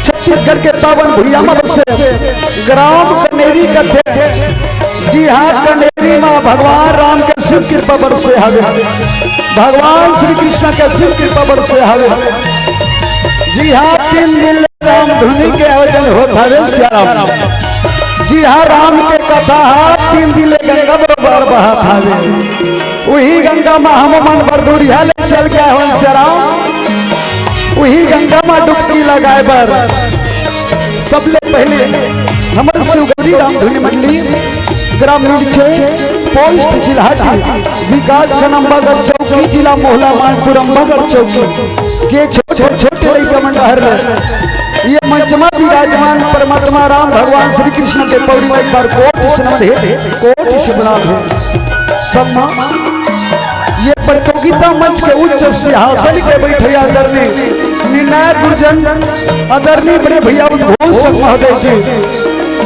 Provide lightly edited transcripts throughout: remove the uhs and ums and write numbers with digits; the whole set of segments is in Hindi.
छत्तीसगढ़ के पावन भुइया से ग्राम कनेरी कथे। जी हाँ, कनेरी माँ भगवान राम के शिव कृपा बरसे हवे, भगवान श्री कृष्ण के शिव कृपा बरसे हवे। जी हाँ, 3 दिन राम धुनी के आयोजन होता है श्याम। जी हाँ, राम के कथा 3 दिन गंगा बराबर बहा था। वही गंगा माँ हम मन बरदूरिया ले चल गया हन श्याम। वही गंगा माँ डुबकी लगाए बर सबले पहले हमारे शिवगौरी राम धुनी मंडली ग्राम पोस्ट जिला विकास खनम्बागढ़ चौकी जिला मोहला मानपुर अम्बागढ़ चौकी के छोटे लड़का मंडहर ये मंचमा विराजमान परमात्मा राम भगवान श्री कृष्ण के पौड़ी में एक बार कोट से बना है सब। ये प्रतियोगिता मंच के उच्च सिंहासन के बैठे आदरणीय निर्णायक गुरुजन आदरणीय बड़े भैया उद्घोष महोदय जी,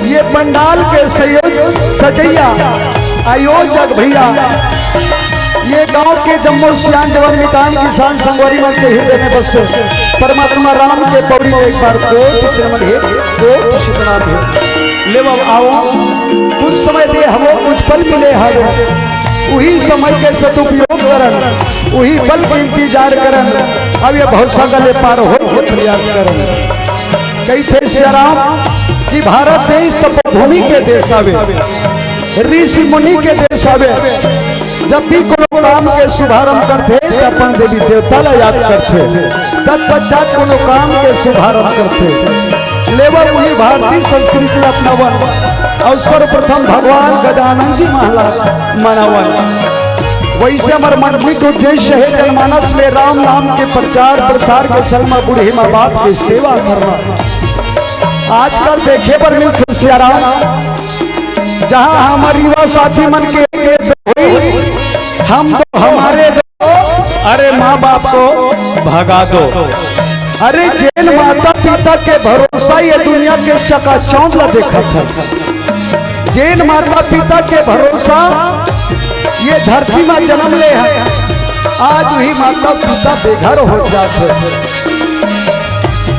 ये पंडाल के सजैया आयोजक भैया, ये गांव के जम्मू सियान जवान मितान किसान संगवारी मन के हृदय में बसे परमात्मा राम के पौड़ी में एक बार कोट से प्रणाम है। ले आओ कुछ समय दे हमो कुछ पल मिले हवे, वही समय के सदुपयोग करन, वही पल के इंतजार करन। अब ये बहुत सगले पार हो प्रयास करन। कई थे श्याम कि भारत देश तपोभूमि के देश आवे, ऋषि मुनि के देश आवे। जब भी कोनो काम के शुभारंभ करते अपन देवी देवता ला याद करते, तत्पश्चात कोनो काम के शुभारंभ करते। लेवल वही भारतीय संस्कृति अपनावन और सर्वप्रथम भगवान गजानन जी महाराज मनावन। वैसे हमारे मुख्य उद्देश्य है जनमानस में राम नाम के प्रचार प्रसार के सलमा बूढ़े माँ बाप की सेवा करना। आजकल देखे पर मिलते सियाराम, जहाँ हमारे युवा साथी मन के हम तो हमारे दो, अरे माँ बाप को भगा दो। अरे जैन माता पिता के भरोसा ये दुनिया के चकाचौंध ला देखा था। जैन माता पिता के भरोसा ये धरती में जन्म ले है, आज वही माता पिता बेघर हो जाते।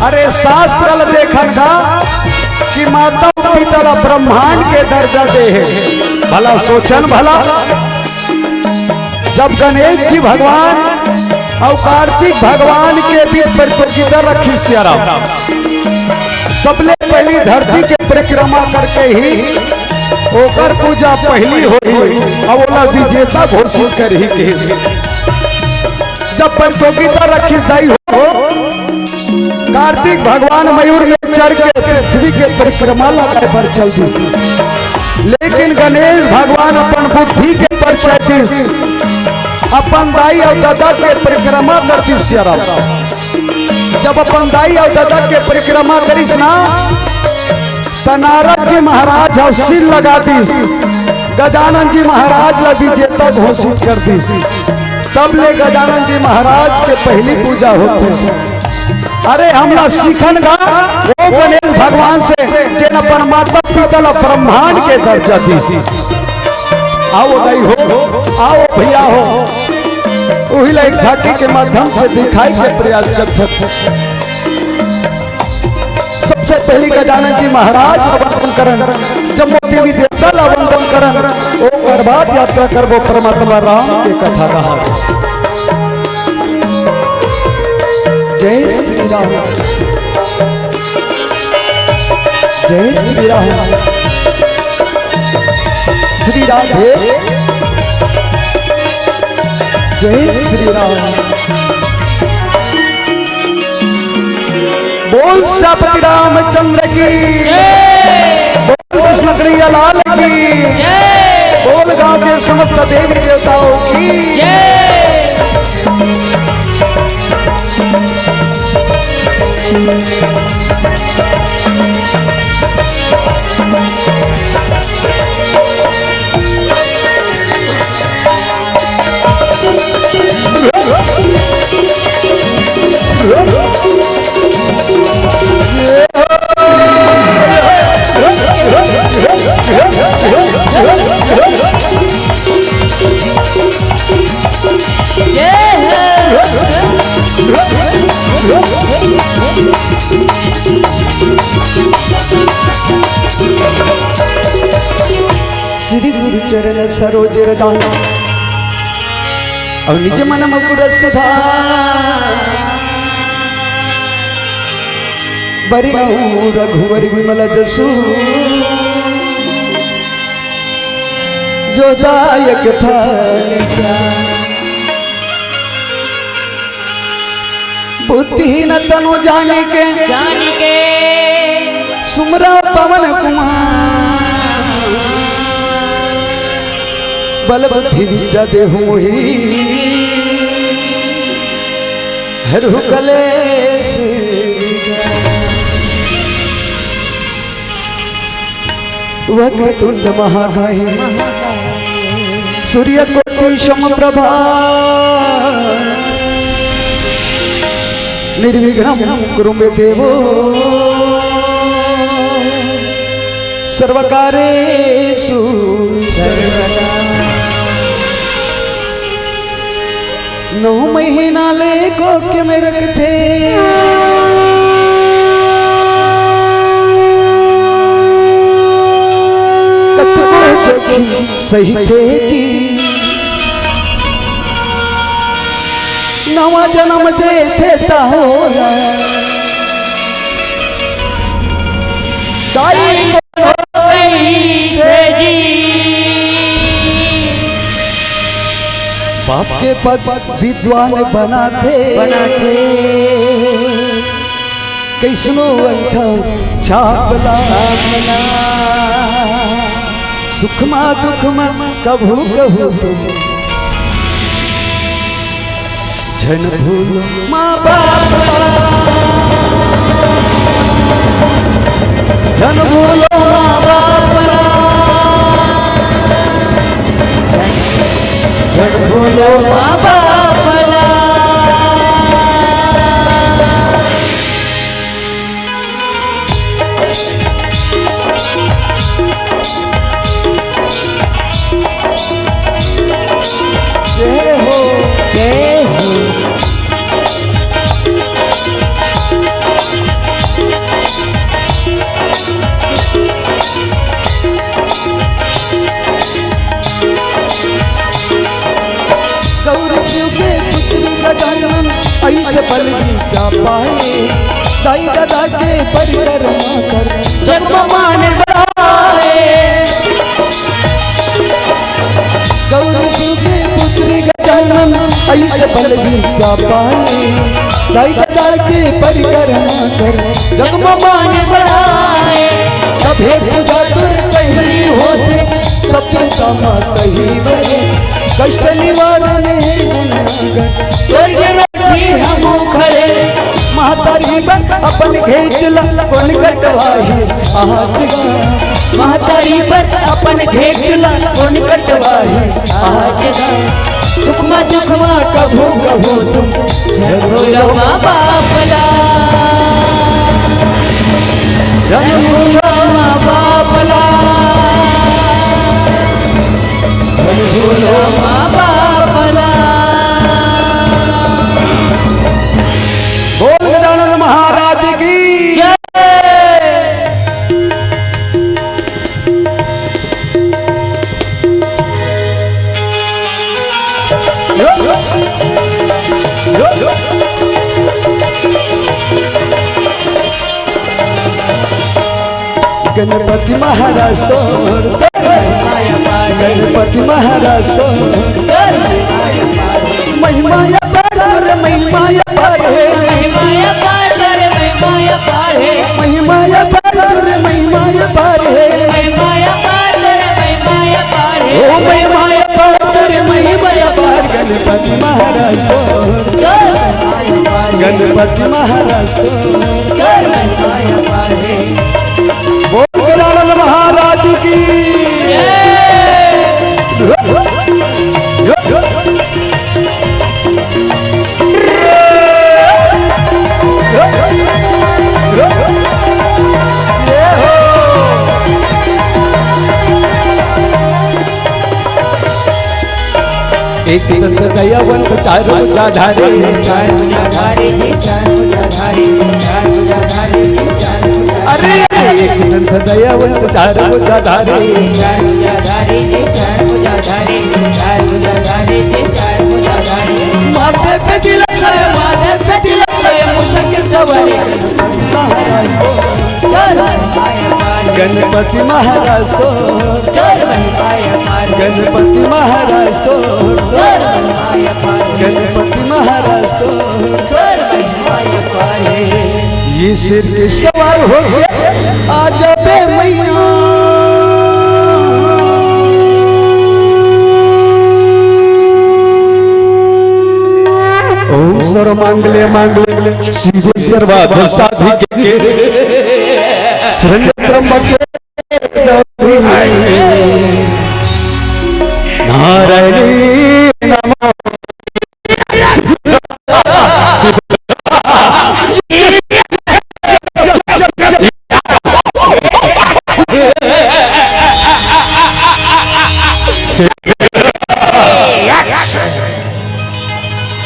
अरे शास्त्र देखन का कि माता पिता ला ब्रह्मांड के दर्जा दे है। भला सोचन भला, जब गणेश जी भगवान और कार्तिक भगवान के बीच प्रतियोगिता रखी सियाराम, सबले पहली धरती के परिक्रमा करके ही ओकर पूजा पहली होई और ओला विजेता घोषित कर ही के। जब प्रतियोगिता रखी दाई हो कार्तिक भगवान मयूर में चढ़ के पृथ्वी के परिक्रमा लगाए पर चल दी, लेकिन गणेश भगवान अपन बुद्धि के पर अपन दाई और दादा के परिक्रमा करती सियारा। जब अपन दाई और दादा के परिक्रमा करीस ना तो नारद जी महाराज हसीन लगा दी, गजानन जी महाराज ला विजेता घोषित कर दी। तब ले गजानन जी महाराज के पहली पूजा होते। अरे हमरा सीखन गा वो गणेश भगवान से जिन अपन माता पिता ला ब्रह्मांड के दर्जा दी। आओ दाई हो, आओ भैया हो, वही ला एक झांकी के माध्यम से दिखाई के प्रयास करते। सबसे पहली गजानन जी महाराज वंदन करन, जब देवी देवता ला वंदन करन, ओकर बाद यात्रा करबो परमात्मा राम के कथा रहा। जय श्री राम, जय श्री राम, श्री राधे, जय श्री राम। बोल श्यापति रामचंद्र की, बोल कृष्ण कन्हैया लाल की, बोल गांव के समस्त देवी देवताओं की। श्री गुरु चरण सरोज दान और निज मन मुकुर सुधार, बरिहु रघुवर विमल जसु, जो दायक था बुद्धिहीन तनु जाने के सुमरा पवन कुमार, बल बुद्धि विद्या देहु ही हरहु कलेश। वक्रतुंड महाकाय सूर्य कोटि समप्रभा, निर्विघ्नं कुरु मे देवो सर्वकारेषु सर्वदा। 9 महीना ले कोख में रखते, सही थे जी, नवा जन्म देते हो बाप के पद विद्वान बनाते कैसनो छापला सुखमा दुखमा कभू कभू जन भूलो माँ बाप, जन भूलो माँ बाप, जन भूलो माँ बाप। जय हो, जय हो। ऐसे बल विद्या पाए, दाई दादा के परिक्रमा कर जन्म मान बढ़ाए। गौरी शिव के पुत्री गजानन ऐसे से बल विद्या पाए, दाई दादा के परिक्रमा कर जग मान बढ़ाए। अभे पूजा तुर पहली होते सत्य समा कही बने, कष्ट निवारण स्वर्ग में हम खड़े। महतारी बन अपन घेचला कोण कटवाही आज, महतारी बन अपन घेचला कोण कटवाही आज। सुखमा दुखमा कभू कभू तुम झगड़वा बापला, झगड़वा बापला, झगड़वा बापला। बोल गजानन महाराज की जय। गणपति महाराज को, गणपति महाराज को महिमाया पार, महिमाया पार है, महिमाया पार, महिमाया पार है, महिमाया पार, महिमाया पार है, महिमाया पार, महिमाया पार है, ओ महिमाया पार, महिमाया पार। गणपति महाराज को, गणपति महाराज को महिमाया पार है। बोल गजानन महाराज की एक दयावंत चार मुजाधारे, चार मुजाधारे, चार मुजाधारे, चार मुजाधारे, अरे एक दंत दयावंत चार मुजाधारे, चार मुजाधारे, चार मुजाधारे, चार मुजाधारे, चार मुजाधारे। माथे पे तिलक है, माथे पे तिलक है, मूषक सवारी महाराज को, गणपति महाराज को, गणपति महाराज को, गणपति महाराज को। ये सिर के सवार हो गया आज बे मैया, ओम सर्वमंगले मंगले शिव सर्वार्थ साधिके, शरण्य त्र्यंबके नारायणी नमः।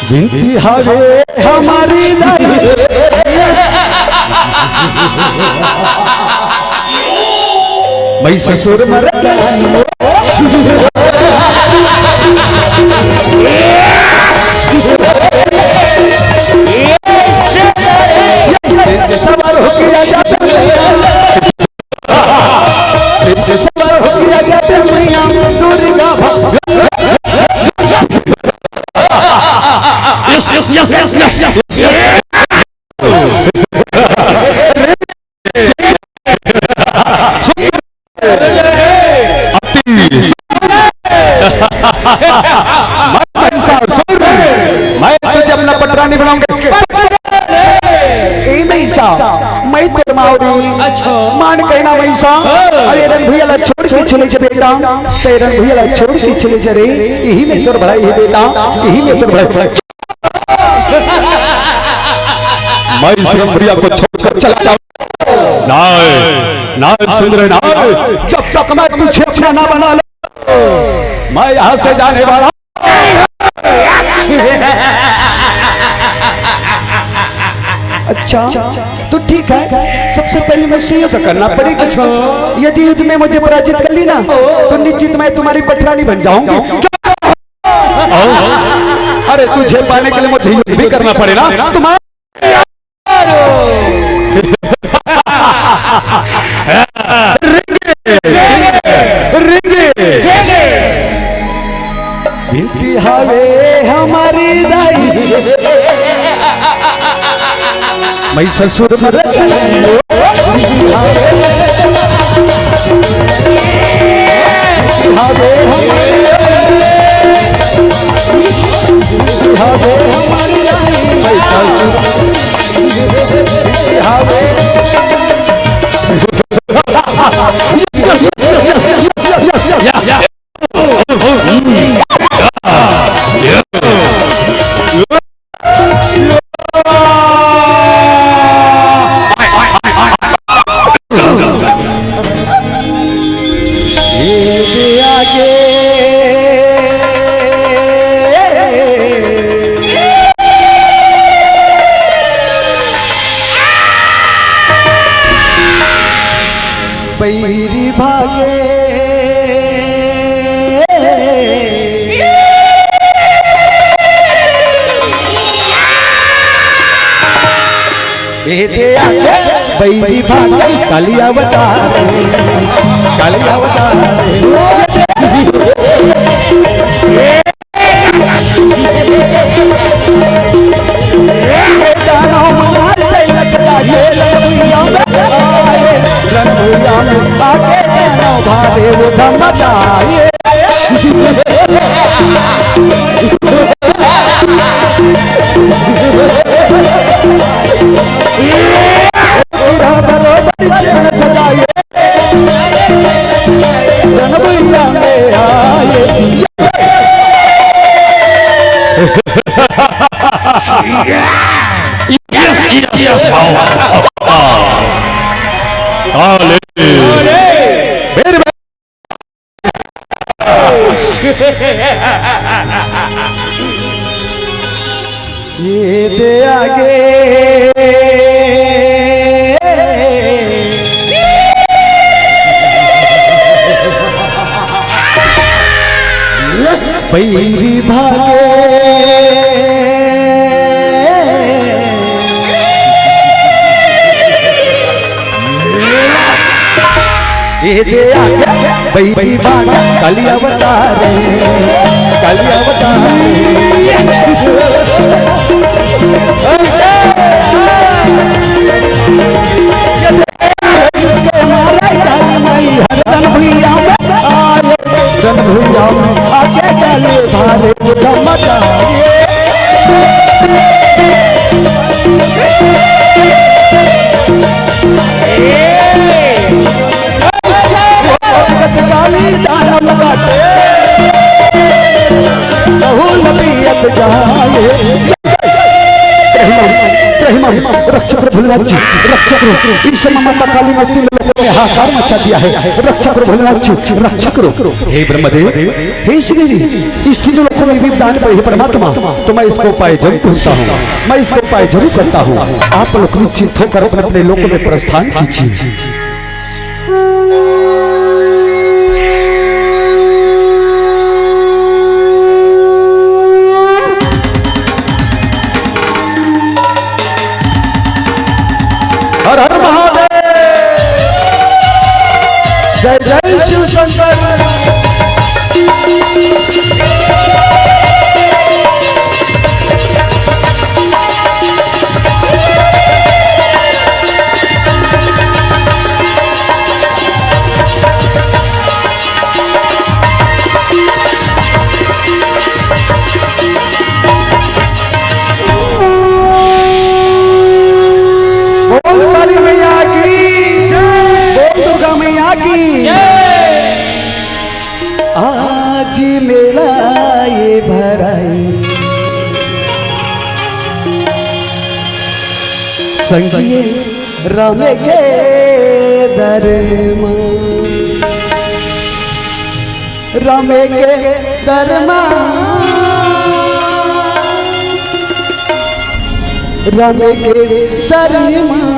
विनती हवे हमारी दाई, मैं ससुर मर सवार हो गया जाते, सवार हो गया जाते मैया दुर्गा भक्त। Yes, yes, yes, yes, yes, yes. मैं तुझे अपना पटरानी बनाऊंगा। मैं तो मान कहना वैसा। अरे रंग भैया छोड़ के चले जा बेटा, तेरे रंग भैया छोड़ के चले जा रे, यही में तोर भाई है बेटा, यही में तोर भाई। मैं इस रंग भैया को छोड़कर चला जाऊं ना, ना सुंदर ना, जब तक मैं तुझे अपना ना बना लूं मैं यहाँ से जाने वाला। अच्छा तो ठीक है, सबसे पहले मैं से युद्ध करना पड़ेगा। यदि युद्ध में मुझे पराजित कर ली ना तो निश्चित मैं तुम्हारी पटरानी बन जाऊंगी। अरे तुझे पाने के लिए मुझे युद्ध भी करना पड़ेगा तुम्हारा। हवे हमारी दाई मैं ससुर मर बैरी भागे बैरी भागे काली अवतार काली अवतार भारे वो धमदाए सजाए जनभैया में आए ये दे आगे बैरी भागे ये दे आगे बैरी भागे काली अवतार काली अवतार आके चले भारे काली दाना लगाते रक्षक भोलेनाथ जी रक्षक इस माता काली ने तीन लोगों में हाहाकार मचा दिया है। रक्षक भोलेनाथ जी रक्षक हे ब्रह्मदेव हे श्री जी इस तीन लोगों में भी दान पर परमात्मा तो मैं इसको उपाय जरूर ढूंढता हूँ मैं इसको उपाय जरूर करता हूँ। आप लोग निश्चित होकर अपने अपने लोगों में प्रस्थान कीजिए। हर हर महादेव जय जय शिव शंकर। आज मेला ये भराई संगिए राम के दरमा राम के दरमा राम के दरमा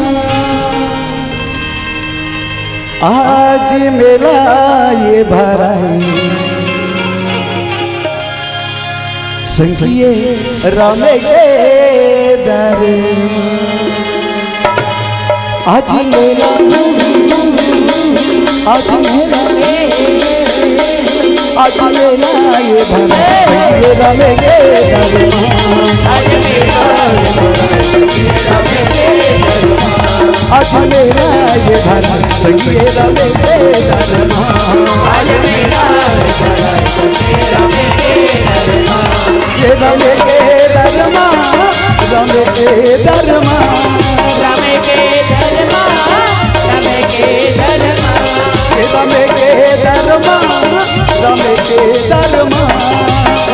आज मेला ये भराई संगिए राम के दरमा आज मेला आज मेला ये भराई रमे के आज मेरा ये धर्म संगे रमे के ये रमे के धर्मा रमे के धर्मा रमे के धर्मा रमे के धर्मा रमे के धर्मा रमे के धर्मा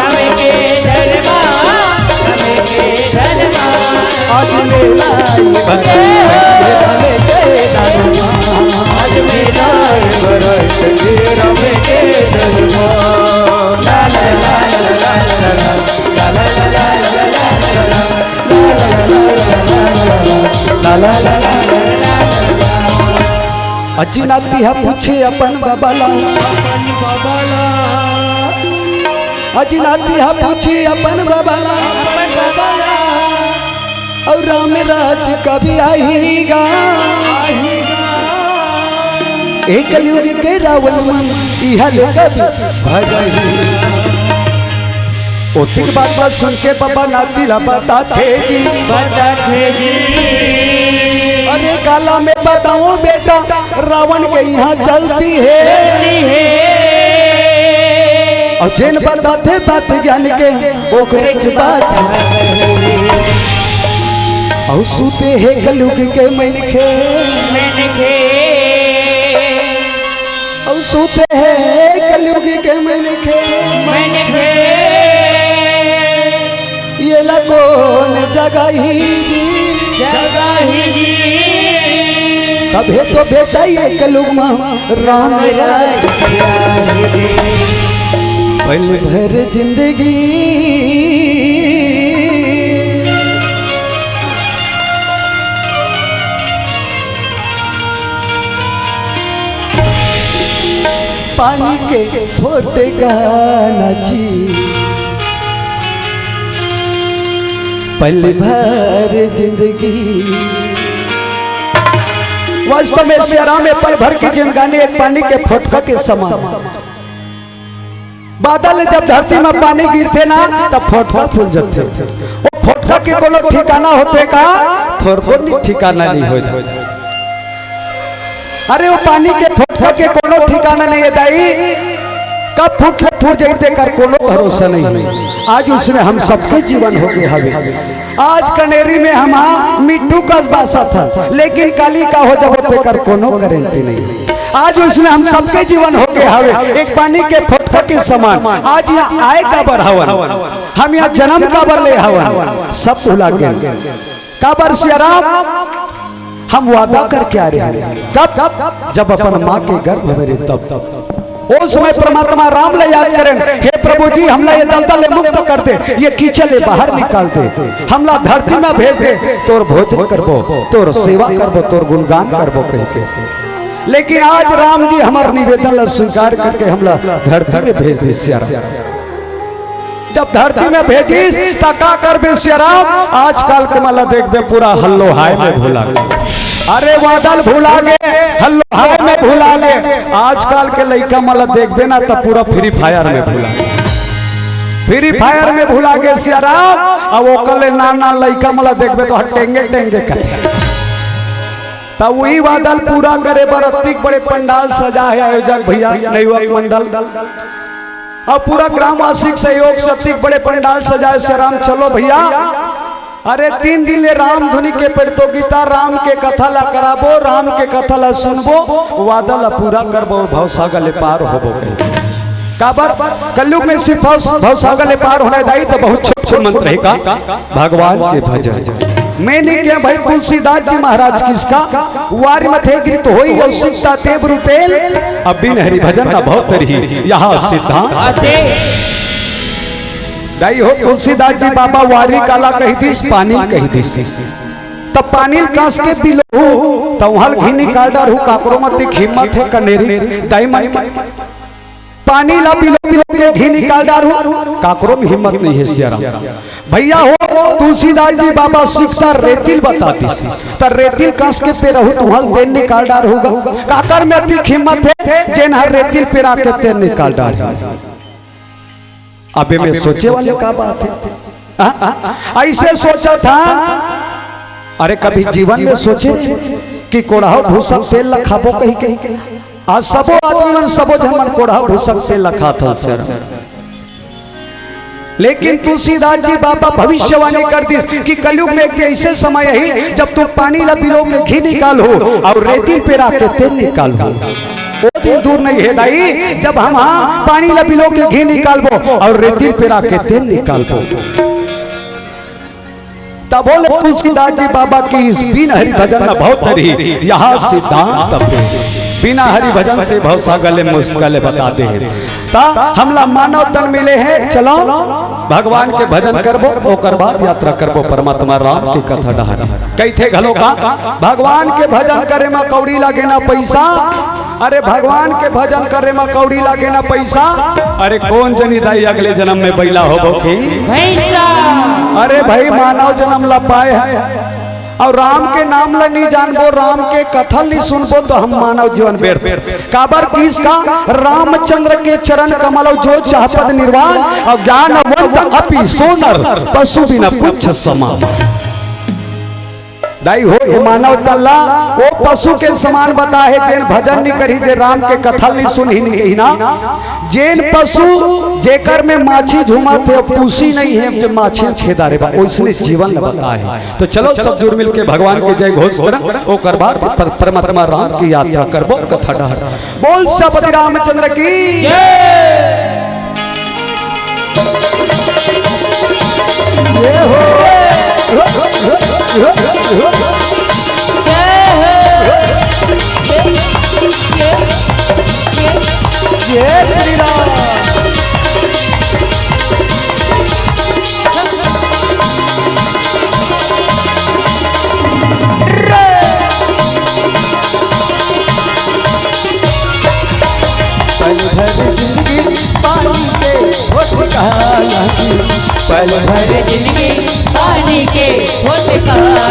रमे के धर्मा रमे के धर्मा आज मेरा रमे के धर्मा आज मेरा रमे के धर्मा ला ला ला ला ला ला ला अजी नाती है पूछे अपन बाबाला अजी नाती है पूछे अपन बाबाला और राम राज कभी आएगा एक युग के रावण मन इहल कभी भगाई ओतिक बात सुन के बाबा नाती ला बताते जी अरे काला में बताऊं बेटा रावण के यहाँ चलती है और जिन बताते बात ज्ञान के ओकरे बात और सूते है कलयुग के मनखे और सूते है कलयुग के मनखे ये लगोन जगह ही जी तबे तो बेटा ये कलयुग में राम पल भर जिंदगी पानी के फोटे गाना जी पल भर जिंदगी वास्तव में सियाराम में पल भर की जिंदगानी एक पानी के फोटका के समान बादल जब धरती में पानी गिरते ना तब फोटका फूल जाते वो फोटका के कोनो ठिकाना होते का थोड़को ठिकाना नहीं होता अरे वो पानी के फोटका के कोनो ठिकाना नहीं है दाई कब फूट जाते कर कोनो भरोसा नहीं आज उसने हम सबके जीवन हो गए हवे आज कनेरी में हम मिट्टू का बासा था लेकिन काली का हो जब होते कर कोनो गारंटी नहीं आज उसने हम सबके जीवन हो गए हवे एक पानी के फोटका के समान आज यहाँ आए का बढ़ावन हम यहाँ जन्म का बर ले हवन सब भुला गए का बर सियाराम हम वादा करके आ रहे हैं कब जब अपन माँ के गर्भ में रहे तब उस समय परमात्मा राम ले याद करें हे प्रभु जी हमला ये दलदल मुक्त कर दे ये कीचड़ बाहर निकाल दे हमला धरती में भेज दे तोर भोजन करबो तोर सेवा करबो तोर गुणगान करबो कह के लेकिन आज राम जी हमार निवेदन स्वीकार करके हमला धरती में भेज दे सियाराम जब धरती में भेजिस तका कर बे सियाराम आजकल के मला देखबे पूरा हल्लो हाय में भूला गए अरे बादल भूला गए हल्लो हाय में भूला गए आजकल के लड़का मला देखबे ना तो पूरा फ्री फायर में भूला गए सियाराम अब वो कल नाना लड़का मला देखबे तो टेंगे करते तब वही बादल पूरा करे बरत्तिक बड़े पंडाल सजा है आयोजक भैया नवयुवक मंडल और पूरा ग्रामवासी सहयोग से बड़े पंडाल सजाए सियाराम चलो भैया अरे 3 दिन ले राम धुनी के प्रतियोगिता राम के कथा ला कराबो राम के कथा ला सुनबो वादा ला पूरा करबो भवसागर ले पार होबो काबर कलयुग में सिर्फ भवसागर ले पार होना दाई तो बहुत छोट मंत्र है का भगवान के भजन मैंने क्या भाई तुलसीदास जी महाराज किसका वारी मथे गिरत होई और सिकता तेबरु तेल अब बिन हरि भजन का बहुत रही यहाँ सिद्धांत दाई हो तुलसीदास जी बाबा वारी काला कही थी पानी कही थी तब पानी कांस के पिलो तो हल घी निकाल डार हूँ काकरो मत हिम्मत है कनेरी दाई मन पानी ला पिलो के घी निकाल डार हूँ काकरो में हिम्मत नहीं है सियाराम भैया हो तुलसीदास जी बाबा सिकता रेतिल बताती तो रेतिल कांस के पे रहू तो हल तेल निकाल डार होगा काकर में अति हिम्मत है जेन हर रेतिल पे आके तेल निकाल डार अबे में सोचे वाले का बात है, ऐसे सोचा था। अरे कभी जीवन में सोचे कि कोढ़ाओ भूसक तेल लखाबो कहीं कहीं, आज सबो आदमी सबो जमन कोढ़ाओ भूसक तेल लखा था सर। लेकिन तुलसीदास जी बाबा भविष्यवाणी कर दी कि कलयुग में एक ऐसे समय है जब तुम पानी ला पिलो के घी निकालो और रेती पे रख के तेल निकालो। वो दिन दूर नहीं है दाई जब हम पानी ला पिलो के घी निकालबो और रेती पे रख के तेल निकालबो। तब बोले तुलसीदास जी बाबा की इस बिन हरि भजन न बहुत हरि यहाँ सिद्धांत बिना हरि भजन से बहुत सा गले मुश्किल बताते हैं। ता हमला मानव तन मिले हैं, चलो भगवान के भजन करबो ओकर बाद यात्रा करबो परमात्मा राम की कथा डहर। कई थे घलो का भगवान के भजन करे में कौड़ी लागे ना पैसा। अरे भगवान के भजन करे में कौड़ी लागे ना पैसा। अरे कौन जनी दाई अगले जन्म में बैला होबो की पैसा। अरे भाई मानव जन्म ला पाए है और राम के नाम ला नहीं जानबो, राम के कथा नहीं सुनबो तो हम मानव जीवन व्यर्थ। काबर किसका रामचंद्र के चरण कमल जो चाहपद निर्वाण और ज्ञानवंत अपि सोनर पशु बिना पुच्छ समान। दाई हो ये मानव तल्ला वो पशु के समान बता है जेन भजन नहीं करी, जे राम के कथा नहीं सुनी नहीं ना। जेन पशु जेकर में माछी झूमा थे पूसी नहीं है जो माछी खेदारे बा उसने जीवन बता है। तो चलो सब जुड़ मिल के भगवान के जय घोष करें ओ करबा परमात्मा राम की यात्रा करबो कथा डहर। बोल सपति रामचंद्र की जय हो। जय श्री राम। पल भर जिंदगी पानी के होठ काला, पल भर जिंदगी पानी के होठ काला।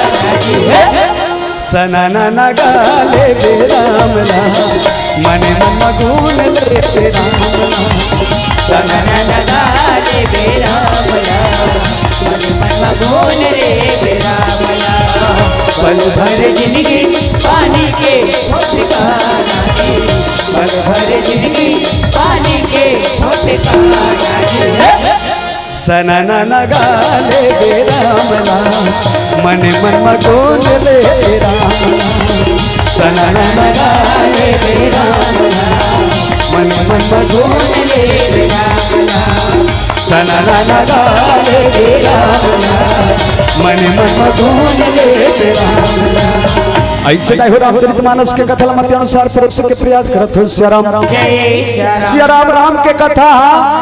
सनना न गाले बेराम राम मन मगुन ले राम। सनना न गाले बेराम राम मन मगुन ले राम। पल भर जिंदगी पानी के होठ काला, पल भर जिंदगी पानी के होठ काला। सनना न गाले बेराम राम मन मगुन ले राम। सनना न गाले बेराम राम मन मगुन ले राम। सनना न गाले बेराम राम मन मगुन ले राम। ऐसे नहीं हो रामचरितमानस के कथा मत अनुसार परोसे के प्रयास करत हो सिया राम राम के कथा।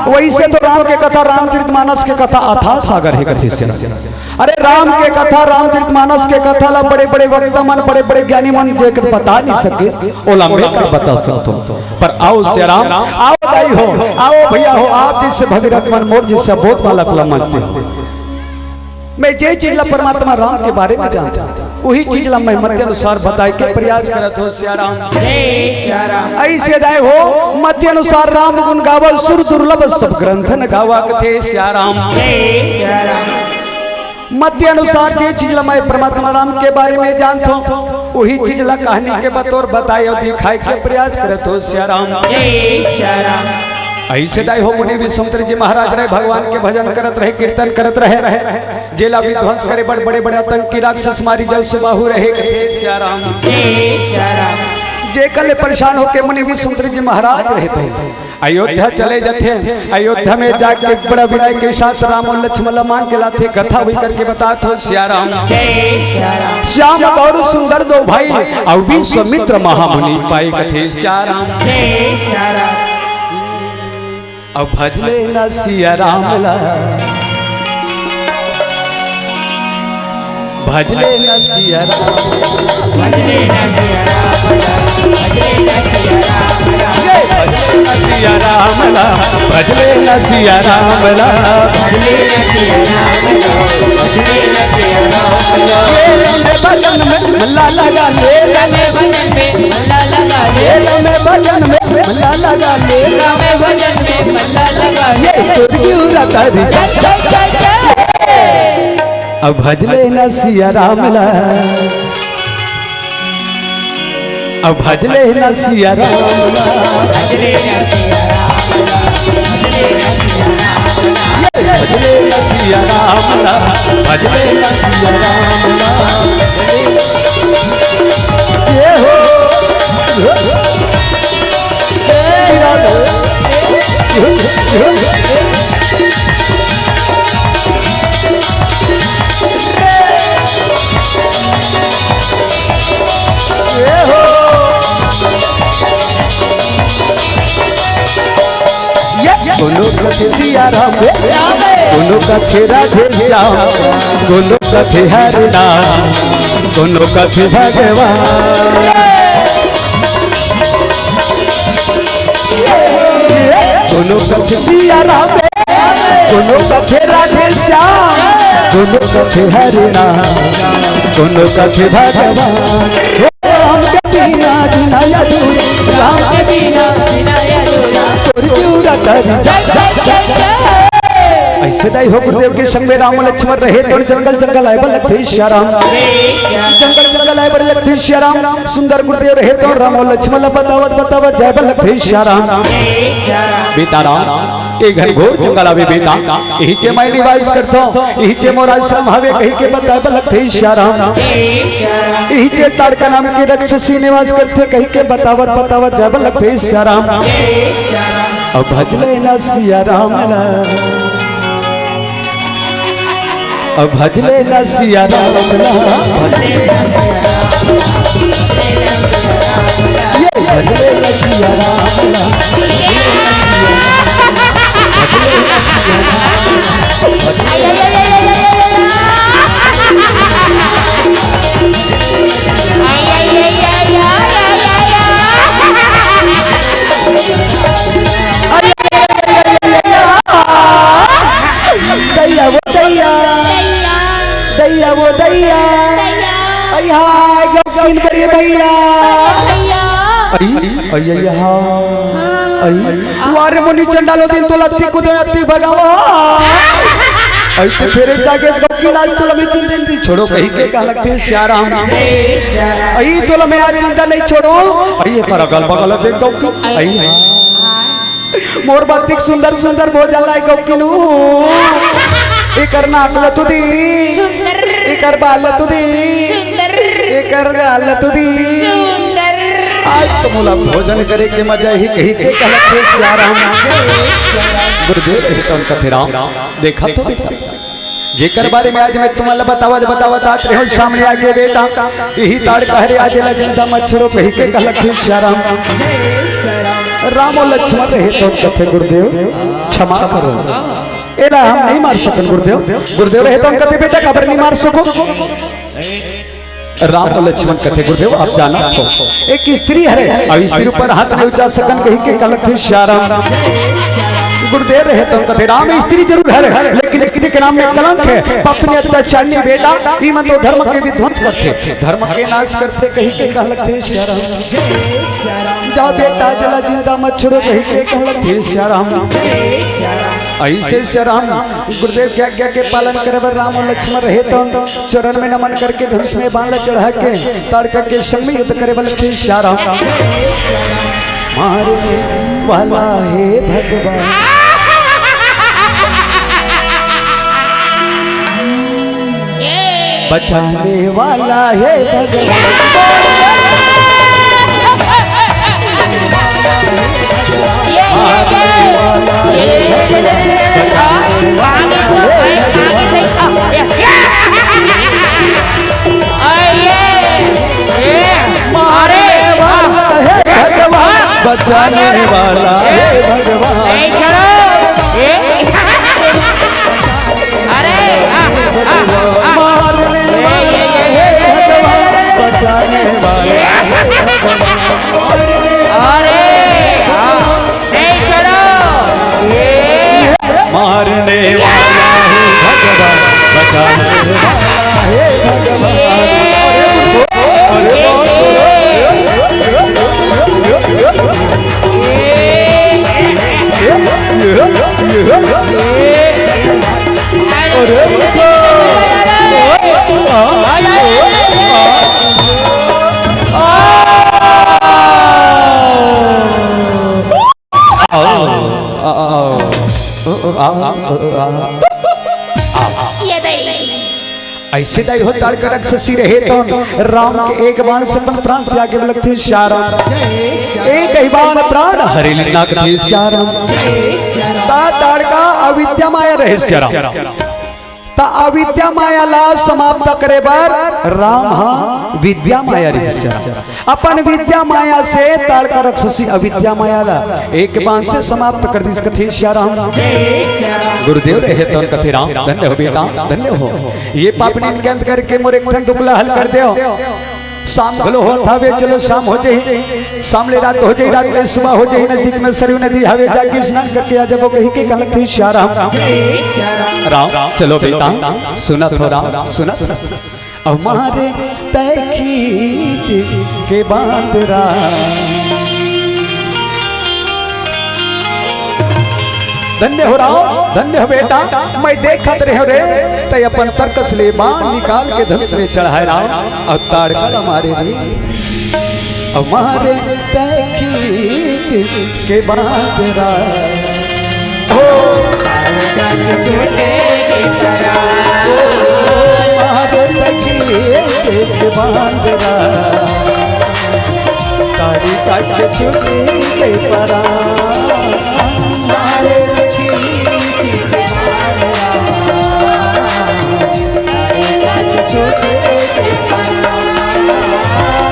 वैसे तो राम के कथा रामचरितमानस के कथा अथाह सागर है कथी से। अरे राम के कथा रामचरितमानस के कथा ला बड़े बड़े वक्ता मन बड़े बड़े ज्ञानी मन जेकर बता नहीं सके ओला मैं का बता सकता हूं। पर आओ सिया राम आओ दाई हो आओ भैया हो आप जिससे भगीरथ मन मोर जिससे बहुत वाला कलम मजते हो। मैं जे चीज ला परमात्मा राम के बारे में जानता वही चीज ला मैं मध्य अनुसार बताए के प्रयास करत हो सिया राम। ऐसे दाई हो मध्य अनुसार राम गुण गावल सुर दुर्लभ सब ग्रंथन गावा कथे सिया राम। मध्य अनुसार जे चीज ला मैं परमात्मा राम के बारे में जानता हूँ वही चीज ला कहानी के बतौर बताए और दिखाए के प्रयास करत हो सिया राम। ऐसे दाई हो मुनि विश्वामित्र जी महाराज रहे भगवान के भजन करत रहे कीर्तन करत रहे जेला विध्वंस करे बड़े बड़े आतंकी राक्षस मारी जल से बाहु रहे सिया राम। जे कल परेशान होके मुनि विश्वामित्र जी महाराज रहते अयोध्या चले जाते। अयोध्या में जाके बड़ा विनय के साथ राम और लक्ष्मण मांग के लाते कथा हुई करके बताते हो सिया राम। श्याम और सुंदर दो भाई और विश्वामित्र महामुनि पाई कथे सिया राम। अब भजले न सिया राम ला भजले न सिया राम भजले न सिया राम ला भजले न सिया राम ला भजन में भला लगा ले भजन में भला लगा मेला में भजन में मला लगा ले, भजन में मला लगा ले, ये तुर क्यों रता रे। अब भजले न सिया राम ला, अब भजले न सिया राम ला, भजले न सिया भजले न सिया राम ला, भजले न सिया राम ला। ये हो दोनों कथे सिया राम, दोनों कथे राधे श्याम, दोनों कथे हरि नाम, दोनों कथे भगवान। दोनों कथे सिया राम, दोनों कथे राधे श्याम, दोनों कथे हरि नाम, दोनों कथे भगवान। राम के बिना जीना अधूरा, राम के बिना जीना अधूरा, तुर क्यों रता रे। ऐसे नहीं हो गुरुदेव के संग में राम लक्ष्मण रहे तो जंगल जंगल आए बल लखते श्याराम, जंगल जंगल आए बल लखते श्याराम। सुंदर गुरुदेव रहे तो राम लक्ष्मण बतावत बतावत जय बल लखते श्याराम। बेटा राम ए घर घोर जंगल आवे बेटा, यही चे मैं निवास करता हूँ, यही चे मोर आश्रम हवे कहीं के बताए बल लखते श्याराम। यही चे ताड़का नाम के राक्षसी निवास करते कहीं के बतावत बतावत जय बल लखते श्याराम। अब भजले न सिया राम ला, अब भजले न सिया राम ला, ये भजले न सिया राम ला, दैया वो दैया, दैया वो दैया, अया गौकीन बड़े भैया, अया वारे मुनि चंडालो दिन तो लत्ती कुदरती भगवान। ऐसे फेरे जाके गौकीन आज तो लमी तीन दिन छोड़ो कहीं के कहा लगते श्याराम। आई तो लमे आज जिंदा नहीं छोड़ो, आई पर अगल बगल देख गौकीन, आई मोर बातिक सुंदर सुंदर भोजन लाई गौकीनू। एकर नाक लतुदी, एकर बाल लतुदी, एकर गाल लतुदी। आज तो मोला भोजन करे के मजा ही कहीं के कहलते श्याराम। गुरुदेव हितम कथे राम देखा तो बेटा, जेकर बारे में आज मैं तुम्हारा बतावत बतावत आज रहो सामने आगे बेटा, यही ताड़ कहरे आज लजंदा मच्छरो कहीं के कहलते श्याराम। राम और लक्ष्मण रहे तो कथे गुरुदेव क्षमा करो, एला हम नहीं मार सकन गुरुदेव। गुरुदेव रहे तो कथे बेटा खबर नहीं मार सको। राम और लक्ष्मण कथे गुरुदेव आप जाना तो एक स्त्री है, अब स्त्री ऊपर हाथ नहीं उठा सकन कहीं के कहलते श्याराम। गुरुदेव रहे तो कथे राम स्त्री जरूर है, लेकिन स्त्री के नाम में कलंक है। पत्नी अत्याचारनी बेटा ईमन तो धर्म के विध्वंस करते, धर्म के नाश करते कहीं के कहलते श्याराम। जाओ बेटा जला जिंदा मत छोड़ो कहीं के कहलते श्याराम। ऐसे श्याराम गुरुदेव क्या क्या के पालन करे बर राम और लक्ष्मण रहे तो चरण में नमन करके धनुष में बाण चढ़ा के ताड़का के संग में युद्ध करे बल श्याराम। मारने वाला है भगवान, बचाने वाला है भगवान। बचाने वाला है भगवान। मारने वाला है भगवान, बचाने वाला है भगवान। मारने वाला है भगवान, बचाने वाला है भगवान। ये दई ऐसे दाई हो ताड़ करक ससी रहे तो राम के एक बाण से अपन प्राण त्याग के लगते श्यारा एक ही बाण प्राण हरि लीला के श्यारा ता ताड़ का अविद्या माया रहे श्यारा ता अविद्या माया ला समाप्त करे बार राम हा विद्या माया रहे श्यारा अपन विद्या माया से ताड़ का राक्षसी अविद्या माया ला एक बाण से समाप्त कर दी कथे श्यारा गुरुदेव रहे तो कथे राम धन्य हो बेटा धन्य हो ये पापनी के अंत करके मोरे खन दुखला हल कर दो शाम भलो हो थावे चलो शाम हो जाए सामले रात हो जाए रात में सुबह हो जाए नजदीक में सरयू नदी हवे जाके स्नान करके आ जाओ कहीं के कहलक थी श्यारा राम चलो बेटा सुना थोड़ा सुना हमारे तय खींच के बात धन्य हो राम धन्य हो बेटा मैं देखत रहे रे तय अपन तर्कस ले बाण निकाल के धनुष में चढ़ाए राम और ताड़का हमारे रे हमारे तय खींच के बात हो हमारे तय खींच के बात ताड़का के छुटे के परा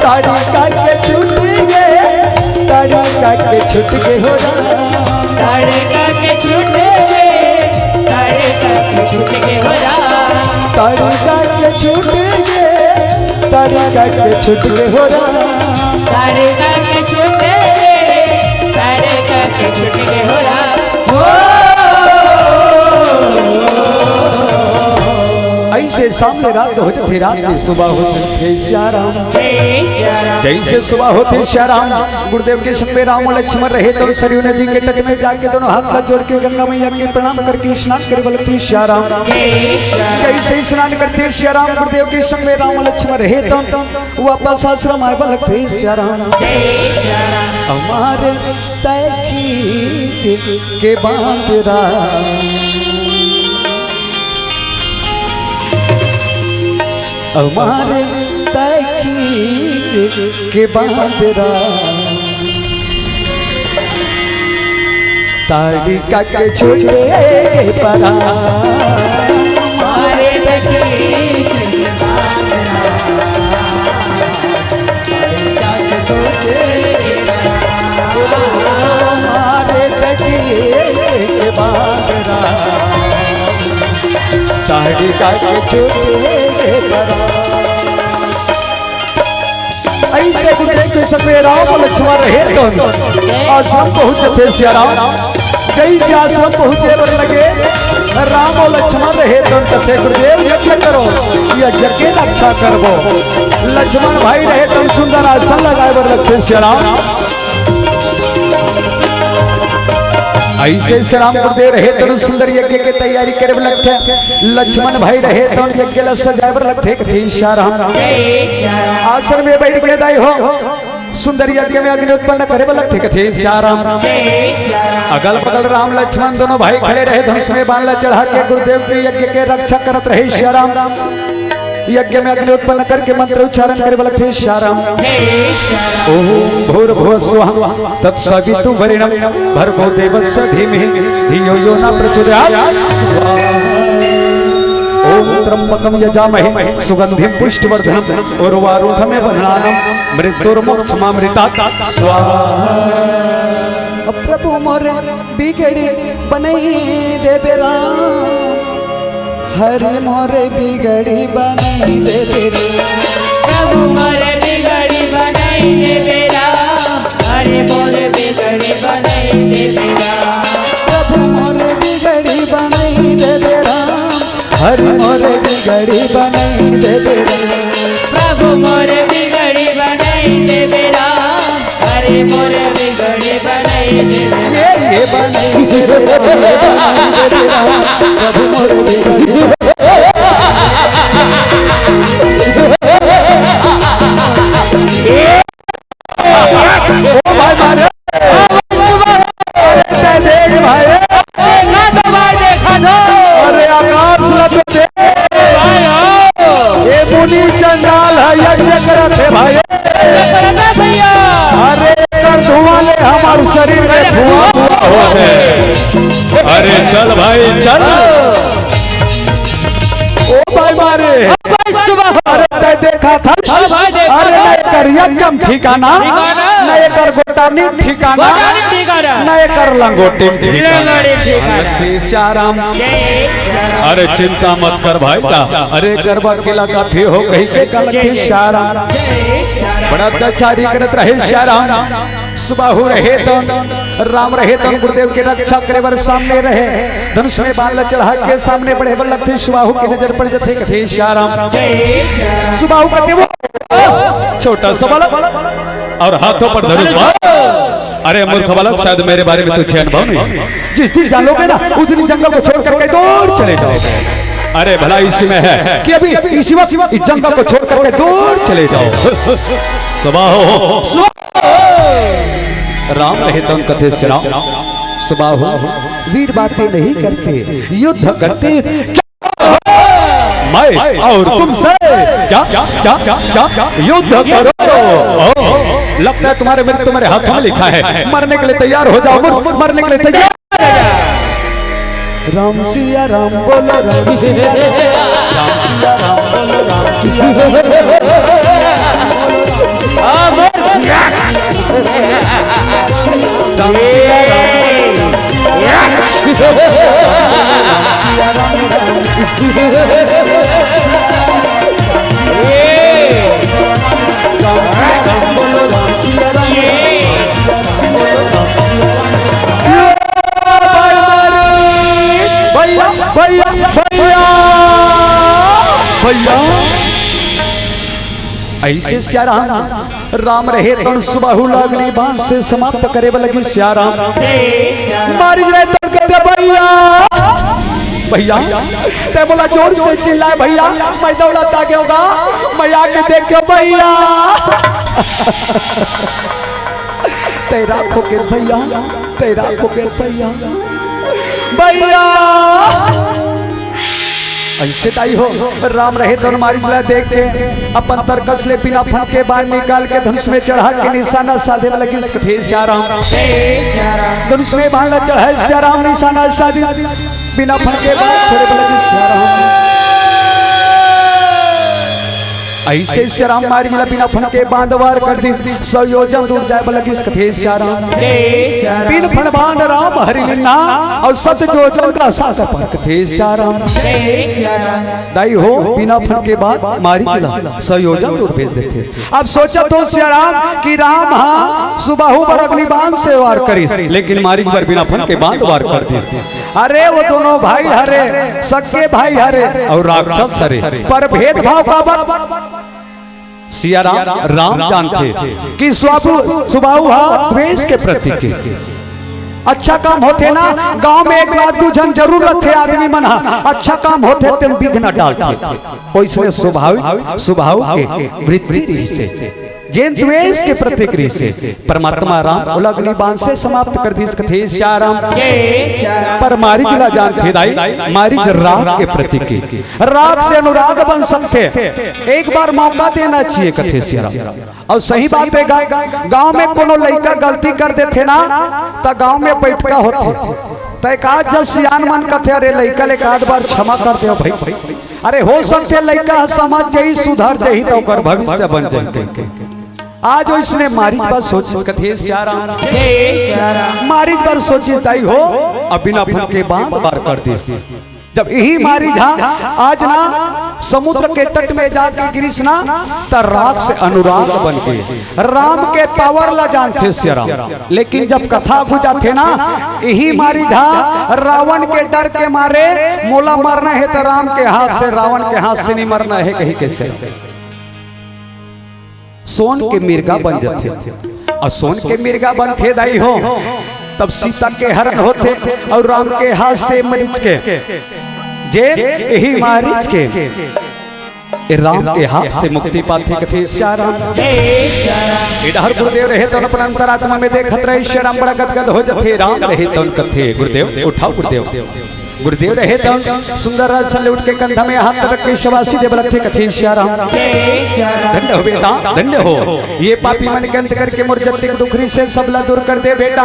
ताड़का के छूट गए ताड़का के छूट गए हो ताड़का के छूट गए ताड़का के छूट गए हो ताड़का के छूट गए ताड़का के छूट गए हो ताड़का के छूट गए ताड़का के छूट गए हो ऐसे सामने रात हो जाती रात की सुबह होती श्याराम जैसे सुबह होती श्याराम गुरुदेव के संग में राम और लक्ष्मण रहे तो सरयू नदी के तट में जाके दोनों हाथ हाथ जोड़ के गंगा मैया के प्रणाम करके स्नान करे बोलती श्याराम जैसे स्नान करते श्याराम गुरुदेव के संग में राम और लक्ष्मण रहे तो वापस आश्रम आए बोलते श्याराम हमारे तय के बात हमारे तय के बात ताड़का के छूटे परा हमारे के बात ताड़का के छूटे परा ऐसे गुरुदेव के संग में राम और लक्ष्मण रहे तो आश्रम पहुंचे थे श्याराम जैसे आश्रम पहुंचे पर लगे राम और लक्ष्मण रहे तो कथे गुरुदेव यज्ञ करो यज्ञ के रक्षा करबो लक्ष्मण भाई रहे तो सुंदर आसन लगाए बर लगते श्याराम ऐसे श्री राम गुरुदेव रहे तो सुंदर यज्ञ के तैयारी करे लगते लक्ष्मण भाई रहे तो यज्ञ ला सजाए बर लगते कथे श्याराम आसन में बैठ के दाई हो सुंदर यज्ञ में अग्नि उत्पन्न करे लगते कथे श्याराम अगल बगल राम लक्ष्मण दोनों भाई खड़े रहे धनुष में बाण चढ़ा के गुरुदेव के यज्ञ के रक्षा करत रहे श्याराम यज्ञ में अग्नि उत्पन्न करके मंत्र उच्चारण करे लगते श्याराम ओम भूर्भुवः स्वः तत्सवितुर्वरेण्यं भर्गो देवस्य धीमहि धियो यो न प्रचोदयात् ओम त्र्यंबकं यजामहे सुगंधिं पुष्टिवर्धनम् उर्वारुकमेव वह्नानां मृत्युर्मोक्षमामृतात् स्वाहा प्रभु मोरे बिगड़ी बनई देवे राम हरि मोरे बिगड़ी बनई देवे प्रभु मोरे बिगड़ी बनाई देवे राम हरि मोरे बिगड़ी बनाई देवे राम प्रभु मोरे बिगड़ी बनई देवे राम हरि मोरे बिगड़ी बनई देवे प्रभु मोरे बिगड़ी बनाई देवे राम हरि मोरे बिगड़ी बनाई देवे ये बनई देवे राम प्रभु मोरे बिगड़ी भाई मारे भाई अरे फुआ फुआ होते। अरे चल भाई चल। ओ भाई मारे अरे तय देखा था हाँ भाई, देखा अरे था। नए कर यज्ञम ठिकाना ठिकाना। नए कर गोटानी ठिकाना गोटानी ठिकाना। नए कर लंगोटी लंगोटी ठिकाना। लखी श्याराम अरे चिंता मत कर भाई साहब। अरे गरबा किला काफी हो गई के लखी श्याराम बड़ा दचारी करत रहे श्याराम सुबाहु रहे तो राम रहे तो गुरुदेव की रक्षा करे बर सामने रहे धनुष में बाण चढ़ा के सामने बढ़े बर लगते सुबाहु की नजर पड़ जाते कथे श्याराम सुबाहु कहते वो छोटा सा बालक और हाथों पर धनुष बाण। अरे मूर्ख बालक, शायद मेरे बारे में तुझे अनुभव नहीं। जिस दिन जालोगे ना उस दिन जंगल को छोड़ करके दूर चले जाओ। अरे भला इसी में है कि अभी इसी वक्त इस जंगल को छोड़ करके दूर चले जाओ। सुबाहो राम रहे तो कथे श्री राम सुबाहु वीर बातें नहीं करते युद्ध करते मैं और तुमसे क्या क्या क्या क्या क्या क्या युद्ध करो। लगता है तुम्हारे मृत्यु तुम्हारे हाथों में लिखा है मरने के लिए तैयार हो जाओ मरने के लिए तैयार। राम सिया राम बोलो राम सिया राम सिया राम बोलो राम सिया भैया भैया भैया भैया ऐसे श्याराम राम रहे तो सुबाहु लागनी बांध से समाप्त करे लगी श्याराम मारी रहे तो कहते भैया भैया ते बोला जोर से चिल्लाए भैया मैं दौड़त आगे होगा मैं आके देख के भैया तेरा खोके भैया तेरा खोके भैया भैया ऐसे ताई हो राम रहे तो मारी जिला देख के अपन तरकस ले बिना फन के बाहर निकाल के धनुष में चढ़ा के निशाना साधे में लगी थे श्याराम धनुष में बाण चढ़ा श्याराम निशाना साधी बिना फन के बाहर छोड़े में लगी श्याराम ऐसे श्याराम मारी जिला बिना फन के बांधवार कर दी संयोजन दूर जाए लगी कथे श्याराम बिन फन बांध राम हरिना और सत जोजन का साथ पर कथे श्याराम दाई हो बिना फन के बाद मारी जिला संयोजन दूर भेज देते। अब सोचा तो श्याराम कि राम हाँ सुबाहु पर अग्निबाण से वार करी लेकिन मारी पर बिना फन के बांध वार कर दी। अरे वो दोनों भाई हरे सच्चे भाई हरे और राक्षस हरे पर भेदभाव का सिया राम जानते कि सुबाहु द्वेष के प्रतीक अच्छा काम होते ना गांव में एक दू जन जरूरत थे आदमी मना अच्छा काम होते तुम विघ्न डालते इसलिए स्वभाव के वृत्ति से जैन द्वेष के प्रतीक से परमात्मा राम अग्निबाण से समाप्त कर दी कथे श्याराम पर मारिज ला जानते दाई मारिज राग के प्रतीक राग से अनुराग बन सकते एक बार मौका देना चाहिए कथे श्याराम। और सही बात है गांव में कोनो लड़का गलती कर देते ना तो गांव में बैठका होते तो जब सियान मन कथे अरे लड़का ले एक बार क्षमा कर दे भाई अरे हो सकते लड़का समझ जाई सुधर जाई तो कर भविष्य बन जाए। आज इसने मारिज बार सोची कथे श्याराम मारिज बार सोची ताई हो अब बिना फन के बांध बार कर दी जब यही मारिज आज ना समुद्र के तट में जाके गिरीश ना तो राग से अनुराग बन के राम के पावर ला जानते श्याराम। लेकिन जब कथा गुजा थे ना यही मारिज रावण के डर के मारे मोला मरना है तो राम के हाथ से रावण के हाथ से नहीं मरना है कहीं कैसे सोन के मिर्गा बन जाते और सोन के मिर्गा बन थे दाई हो तब सीता के हरण होते और राम के हाथ से मरीच के जे यही मारिच के राम के हाथ से मुक्ति पाते कथे श्याराम। इधर गुरुदेव रहे तो अपन अंतरात्मा में देखत रहे श्याराम बड़ा गदगद हो जाते राम रहे तो कथे गुरुदेव उठाओ गुरुदेव गुरुदेव रहे तो सुंदर राज सन उठ के कंधा में हाथ रख के शवासी देव लखते कथे श्याराम धन्य हो बेटा धन्य हो। ये पापी मन के अंत करके मोर जगतिक दुखरी से सबला दूर कर दे बेटा।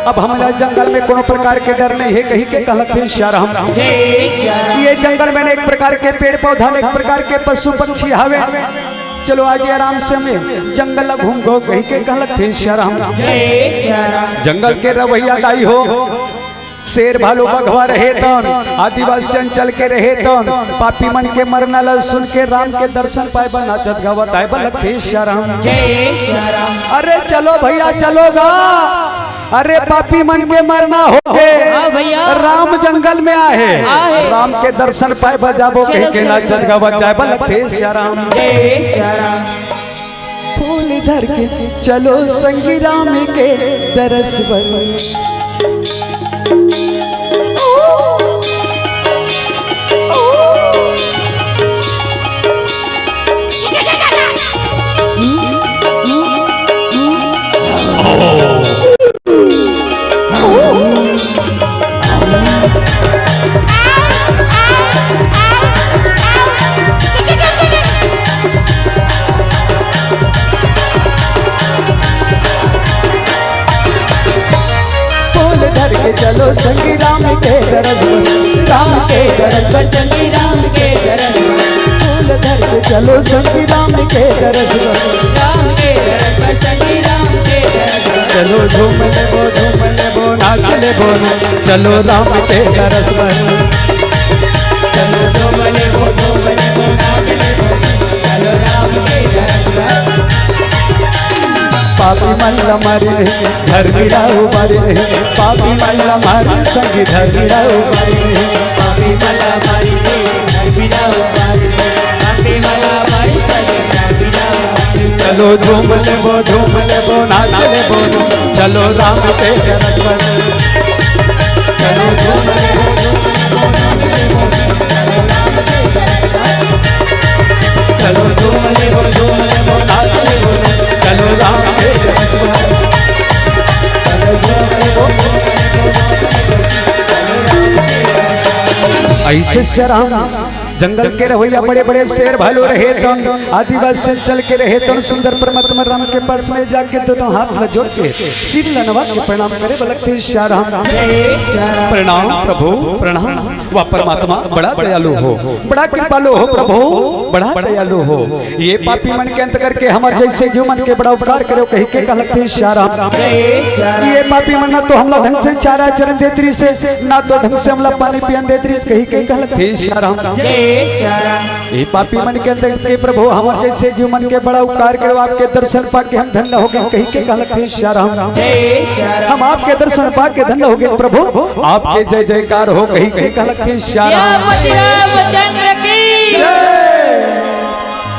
अब हमारा जंगल में कोनो प्रकार के डर नहीं है कहीं के कहलते श्याराम। ये जंगल में एक प्रकार के पेड़ पौधा एक प्रकार के पशु पक्षी हवे। चलो आज आराम से हमें जंगल घूम गो कहीं के कहलते श्याराम। जंगल के रवैया दाई हो शेर भालू बघवा रहे तन आदिवासी चल के रहे तन पापी मन के मरना ल सुन के राम के दर्शन पाए बना जत गवत आए बलखे श्याराम। अरे चलो भैया चलो गा। अरे पापी मन के मरना हो गए राम जंगल में आए राम के दर्शन पाए बजाबो कहीं के ना जत गवत जाए बलखे श्याराम। फूल धर के चलो संगी राम के दरस बर। चलो संगी राम के दरस राम के दरस पर संगी राम के दरस फूल धर के चलो संगी राम के दरस राम के दरस पर संगी राम के दरस चलो झूम ले वो नाच ले वो चलो राम के दरस पर चलो झूम ले वो नाच ले चलो राम के दरस पर। पापी मल्ल मारी घर मिलाओ मारी पापी मल्ल मारी संगी घर मिलाओ मारी पापी मल्ला मारी घर मिलाओ मारी पापी मल्ला मारी घर मिलाओ मारी। चलो झूम ले वो नाच ले वो चलो राम के दरस पर चलो झूम ले वो नाच ले वो चलो झूम ले वो नाच ले वो चलो राम के दरस पर ऐसे श्याराम जंगल के रवैया बड़े बड़े शेर भालू रहे तन आदिवासी चल के रहे तन सुंदर परमात्मा राम के पास में जाके दोनों हाथ में जोड़ के सिर लनवा के प्रणाम करे बलकते श्याराम। प्रणाम प्रभु प्रणाम। वह परमात्मा बड़ा दयालु हो बड़ा कृपालु हो प्रभु बड़ा दयालु हो। ये पापी मन के अंत करके हमारे जैसे जीव मन के बड़ा उपकार करो कहीं के कहलते श्याराम। ये पापी मन ना तो हमला ढंग से चारा चरण देत्री से ना तो ढंग से हमला पानी पियन देत्री कहीं के कहलते श्याराम। ये पापी मन के अंदर के प्रभु हमारे जैसे जीव मन के बड़ा उपकार करो आपके दर्शन पाके हम धन्य हो गए कहीं के कहलते श्याराम। हम आपके दर्शन पाके धन्य हो गए प्रभु आपके जय जयकार हो कहीं के कहलते श्याराम।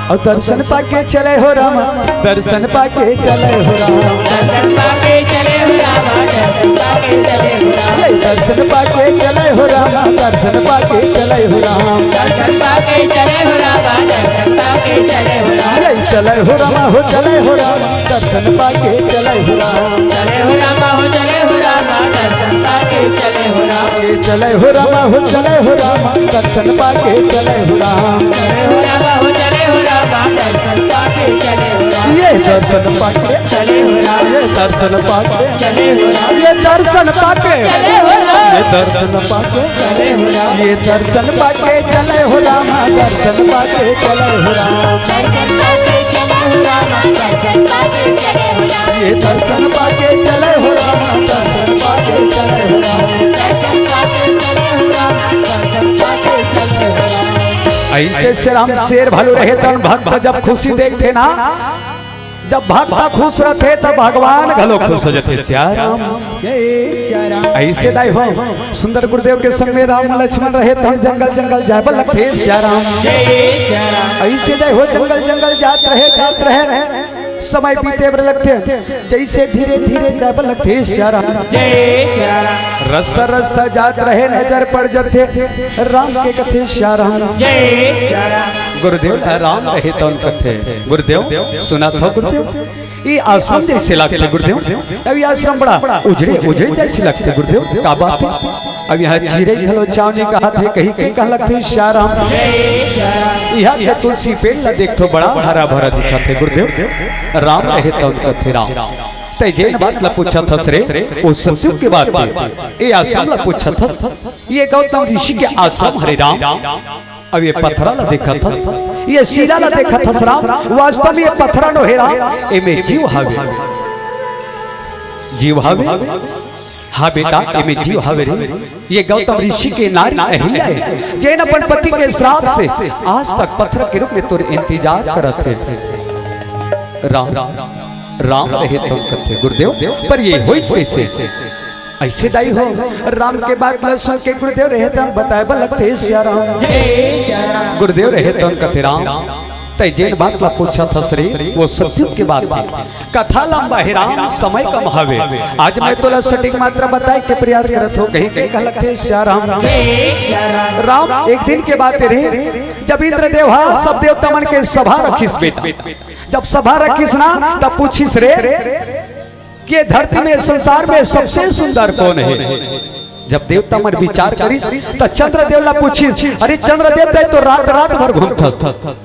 और दर्शन पाके चले हो राम दर्शन पाके चले हो राम दर्शन पाके चले हो राम दर्शन पाके चले हो राम दर्शन पाके चले हो राम दर्शन पाके चले हो राम दर्शन पाके चले हो राम दर्शन पाके चले हो राम चले हो राम हो चले हो राम दर्शन पाके चले हो राम चले हो राम हो चले हो राम दर्शन पाके चले हो राम चले हो राम हो चले हो राम दर्शन पाके चले हो राम चले हो राम हो चले हो राम दर्शन पाके चले हो राम ये दर्शन पाके चले हो राम ये दर्शन पाके चले हो राम ये दर्शन पाके चले हो राम ये दर्शन पाके चले हो राम ये दर्शन पाके चले हो राम दर्शन पाके चले हो राम दर्शन पाके चले हो राम दर्शन पाके चले हो राम ये दर्शन पाके चले हो राम दर्शन पाके चले हो राम दर्शन पाके चले हो राम दर्शन पाके चले हो राम। ऐसे श्याम शेर भालू रहे तन भक्त जब खुशी देखते ना जब भक्त खुश रहते तब भगवान घलो खुश हो जाते श्याम। ऐसे दाई हो सुंदर गुरुदेव के संग में राम लक्ष्मण रहे तन जंगल जंगल जाए बलखे श्याम। ऐसे दाई हो जंगल जंगल जात रहे समय बीते बर लगते जैसे धीरे धीरे जाब लगते श्यारा जय श्री राम रास्ता रास्ता जात रहे नजर पड़ जाते राम के कथे श्यारा जय श्री राम गुरुदेव राम रहे तो कथे गुरुदेव सुना था गुरुदेव ये आश्रम जैसे लगते गुरुदेव अब ये आश्रम बड़ा उजड़े उजड़े जैसे लगते गुरुदेव का बात है अब यहाँ चीरे घलो चावनी कहा थे कहीं के कहा लगते श्याराम यहाँ ये तुलसी पेड़ ला देख तो बड़ा हरा भरा दिखा थे गुरुदेव राम रहे तो कथे राम ते जैन बात ला पूछा था रे वो सत्युग के बात ये आश्रम ला पूछा था ये गौतम ऋषि के आश्रम हरे राम अब ये पत्थरा ला देखा था ये शिला ला देखा था राम वास्तव में ये पत्थरा नो है राम एमे जीव हावे जीव हावे हाँ बेटा एमे जीव हावे रे ये गौतम ऋषि के नारी अहिल्या है जैन अपन पति के श्राप से आज तक पत्थर के रूप में तोर इंतजार करत थे राम राम रहे तो कथे गुरुदेव पर ये होई कैसे ऐसे दाई हो राम के बाद सुन के गुरुदेव रहे तो बताए लगते श्याराम गुरुदेव रहे तो कथे राम तय जैन बात ला पूछा था श्री वो सत्युग की बात कथा लंबा है राम समय कम हवे आज मैं तोला सटीक मात्रा बताए के प्रयास करत हो कहीं कहीं लगते श्याराम राम एक दिन के बात रहे जब इंद्रदेव सब देवता मन के सभा रखिस बेटा जब सभा रखिस ना तब पूछिस रे कि धरती में संसार में सबसे सुंदर कौन है जब देवता मन विचार करी तो चंद्रदेव ला पूछी अरे चंद्रदेव ते तो रात रात भर घूमता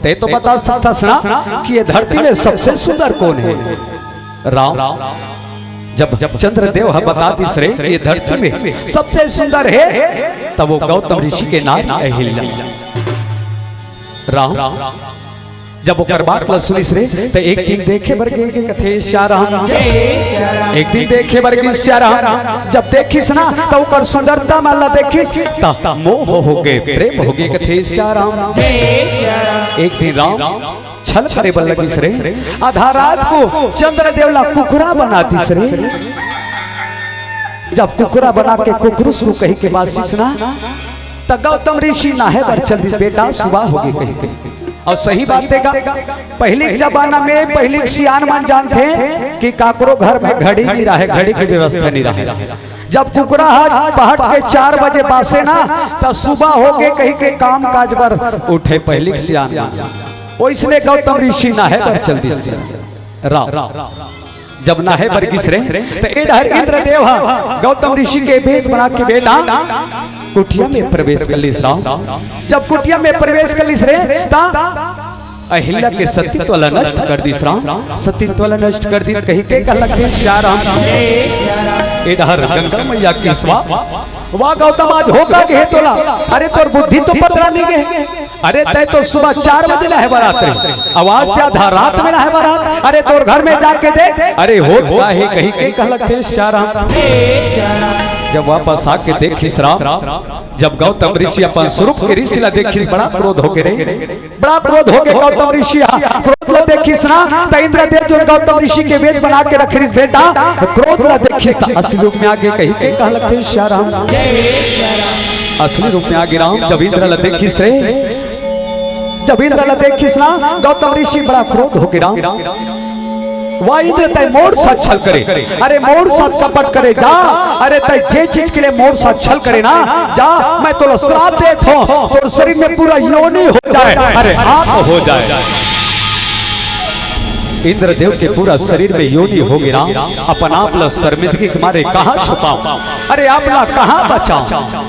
ते तो बता सकता सुना कि ये धरती में सबसे सुंदर कौन है राम जब चंद्रदेव बता दी रे ये धरती में सबसे सुंदर है तब वो गौतम ऋषि के नाम अहिल्या राम जब ओकर बात ला सुनिस रे तो एक दिन देखे बर के कथे श्याराम एक दिन देखे बर के श्याराम जब देखिस ना तो ओकर सुंदरता माला देखिस ता मोह हो गए प्रेम हो गए कथे श्याराम एक दिन राम छल करे बल लगिस रे आधा रात को चंद्रदेव ला कुकरा बना दिस रे जब कुकरा बना के कुकरुस को कहीं के बासिस ना त गौतम ऋषि नाहे बर चल दिस बेटा सुबह हो गई कहीं कहीं और सही बात है पहले जमाना में पहले सियान मान जानते कि काकरो घर में घड़ी नहीं रहे घड़ी की व्यवस्था नहीं रहे जब कुकरा पहाड़ के 4 बजे बासे ना तो सुबह हो गए कहीं के काम काज पर उठे पहले सियान इसने गौतम ऋषि ना है पर चल दी राम जब ना है बरगिस रे तो इधर इंद्रदेव गौतम ऋषि के भेष बना के बेटा कुटिया में प्रवेश कर लिस राम जब कुटिया में प्रवेश कर लिस रे अहिल्या के सतीत्व नष्ट कर दिस राम सतीत्व नष्ट कर दिस कहीं के कहलके श्याराम इधर गंगा मैया की स्वा वाह गौतम आज होगा के तोला अरे तोर बुद्धि तो पतरा नहीं गए अरे तय तो सुबह 4 बजे ना है बारात रे आवाज क्या आधा रात में ना है बारात अरे तोर घर में जाके देख अरे हो क्या है कहीं के कहलके श्याराम जब वापस आके देखिस राम जब गौतम ऋषि अपन स्वरूप के ऋषि ला देखिस बड़ा क्रोध होके रे बड़ा क्रोध होके गौतम ऋषि क्रोध ला देखिस ना त इंद्रदेव जो गौतम ऋषि के वेश बना के रखिस बेटा क्रोध ला देखिस त असली रूप में आगे कहीं के कहलके श्याराम असली रूप में आगे राम जब इंद्र ला देखिस रे जब इंद्र ला देखिस ना गौतम ऋषि बड़ा क्रोध होके राम वह इंद्र तय मोर साथ छल करे अरे मोर साथ कपट करे जा अरे तय जे चीज के लिए मोर साथ छल करे ना जा मैं तो श्राप देत हूं तो शरीर में पूरा योनि हो जाए अरे आप हो जाए इंद्रदेव के पूरा शरीर में योनि हो गया अपन आप ला शर्मिंदगी के मारे कहां छुपाऊं अरे आप ला कहां बचाऊं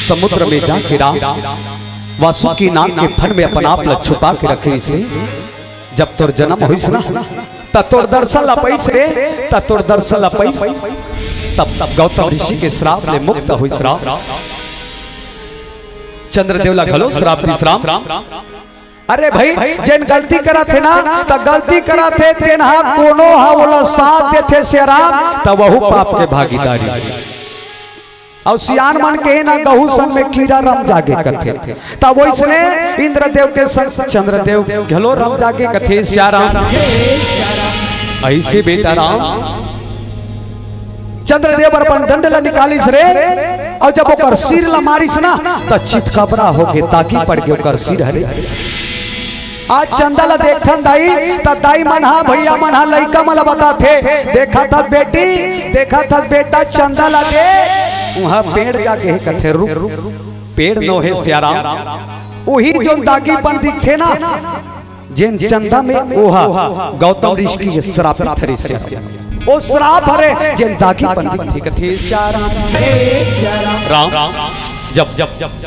समुद्र में जाके राम वासुकी नाग के फन में अपन आप ला छुपा के रखे इसे जब तोर जन्म होइस ना तोर दर्शन ला पैस रे तोर दर्शन ला पैस तब गौतम ऋषि के श्राप ले मुक्त हुई श्राप चंद्रदेव ला घलो श्राप दी श्राप अरे भाई जेन गलती करा थे ना त गलती करा थे तेन हा कोनो हा बोला साथ देथे से राम त वहु पाप के भागीदारी और सियान मन के ना गहू सन में कीड़ा रम जागे कथे तब इसने इंद्रदेव के संग चंद्रदेव घलो रम जागे कथे श्याराम ऐसे बेटा राम चंद्रदेव अपन दंड ला निकालिस रे और जब ओकर सिर ला मारिस ना त चित कबरा हो के ताकी पड़ के ओकर सिर हरे आज चंदा ला देखन दाई त दाई मनहा भैया मनहा लइका मला बताथे देखा था बेटी देखा था बेटा चंदा ला दे वहां पेड़ जाके कथे रुक पेड़ नो है सियाराम वही जो दागीपन दिखे ना जिन चंदा में ओहा गौतम ऋषि की श्राप थरी से ओ श्राप हरे जिन दागीपन दिखे कथे सियाराम राम जब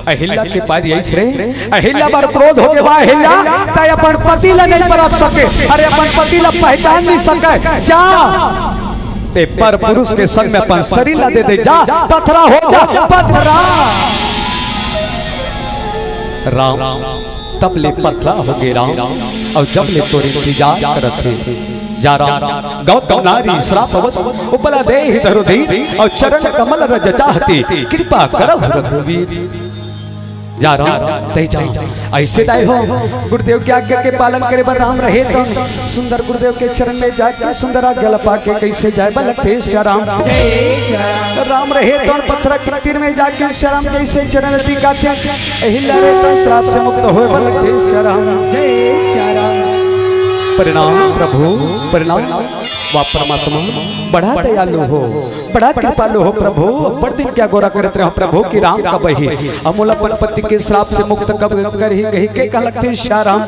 अहिल्या के पास यही रे अहिल्या बार क्रोध हो के बा अहिल्या तय अपन पति ला नहीं परख सके अरे अपन पति ला पहचान नहीं सके जा ते पर पुरुष के संग में अपन शरीर ला दे जा पथरा हो जा पथरा राम तब ले पथरा हो गए राम और जब ले तोरे इंतजार करत थे जा राम गौतम नारी श्राप अवस उपला दे धरो दी और चरण कमल रज चाहती कृपा करब रघुवीर जा राम तय जा ऐसे दाई हो गुरुदेव की आज्ञा के पालन करे बर राम रहे तो सुंदर गुरुदेव के चरण में जाके सुंदर आज्ञा पाके कैसे जाए बलखे श्याम राम रहे तो पत्थर के तीर में जाके श्याम कैसे चरण टिकाते अहिल्या रे तो श्राप से मुक्त होए बलखे श्याम प्रणाम प्रभु प्रणाम वा परमात्मा बड़ा दयालु हो बड़ा कृपालु हो प्रभु बड़ दिन क्या गोरा करते रहो प्रभु की राम का बही अमूला पति के श्राप से मुक्त कब कर ही कही के कहलते श्याम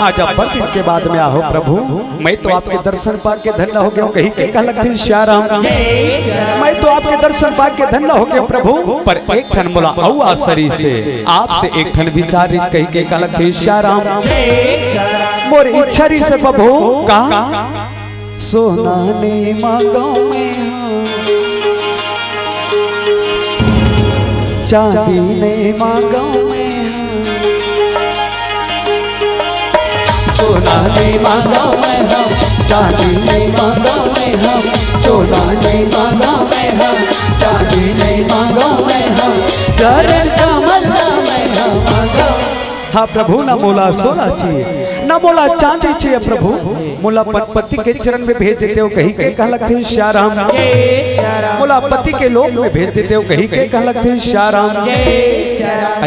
आज आप बड़ दिन के बाद में आओ प्रभु मैं तो आपके दर्शन पाके धन्य हो गया कही के कहलते श्याम मैं तो आपके दर्शन पाके धन्य हो गया प्रभु पर एक ठन बोला औ आसरी से आपसे एक ठन विचार कही के कहलते श्याम मोर इच्छरी से प्रभु का सोना ने मांगो में चांदी ने मांगो में सोना ने मांगो में हम चांदी ने मांगो में हम सोना ने मांगो में हम चांदी ने मांगो में हम चरण कमल में हम मांगो हाँ प्रभु न बोला सोना चाहिए न बोला चांदी चाहिए प्रभु मोला पति के चरण में भेज देते हो कहीं के कहलते श्याम मोला पति के लोक में भेज देते हो कहीं के कहलते श्याम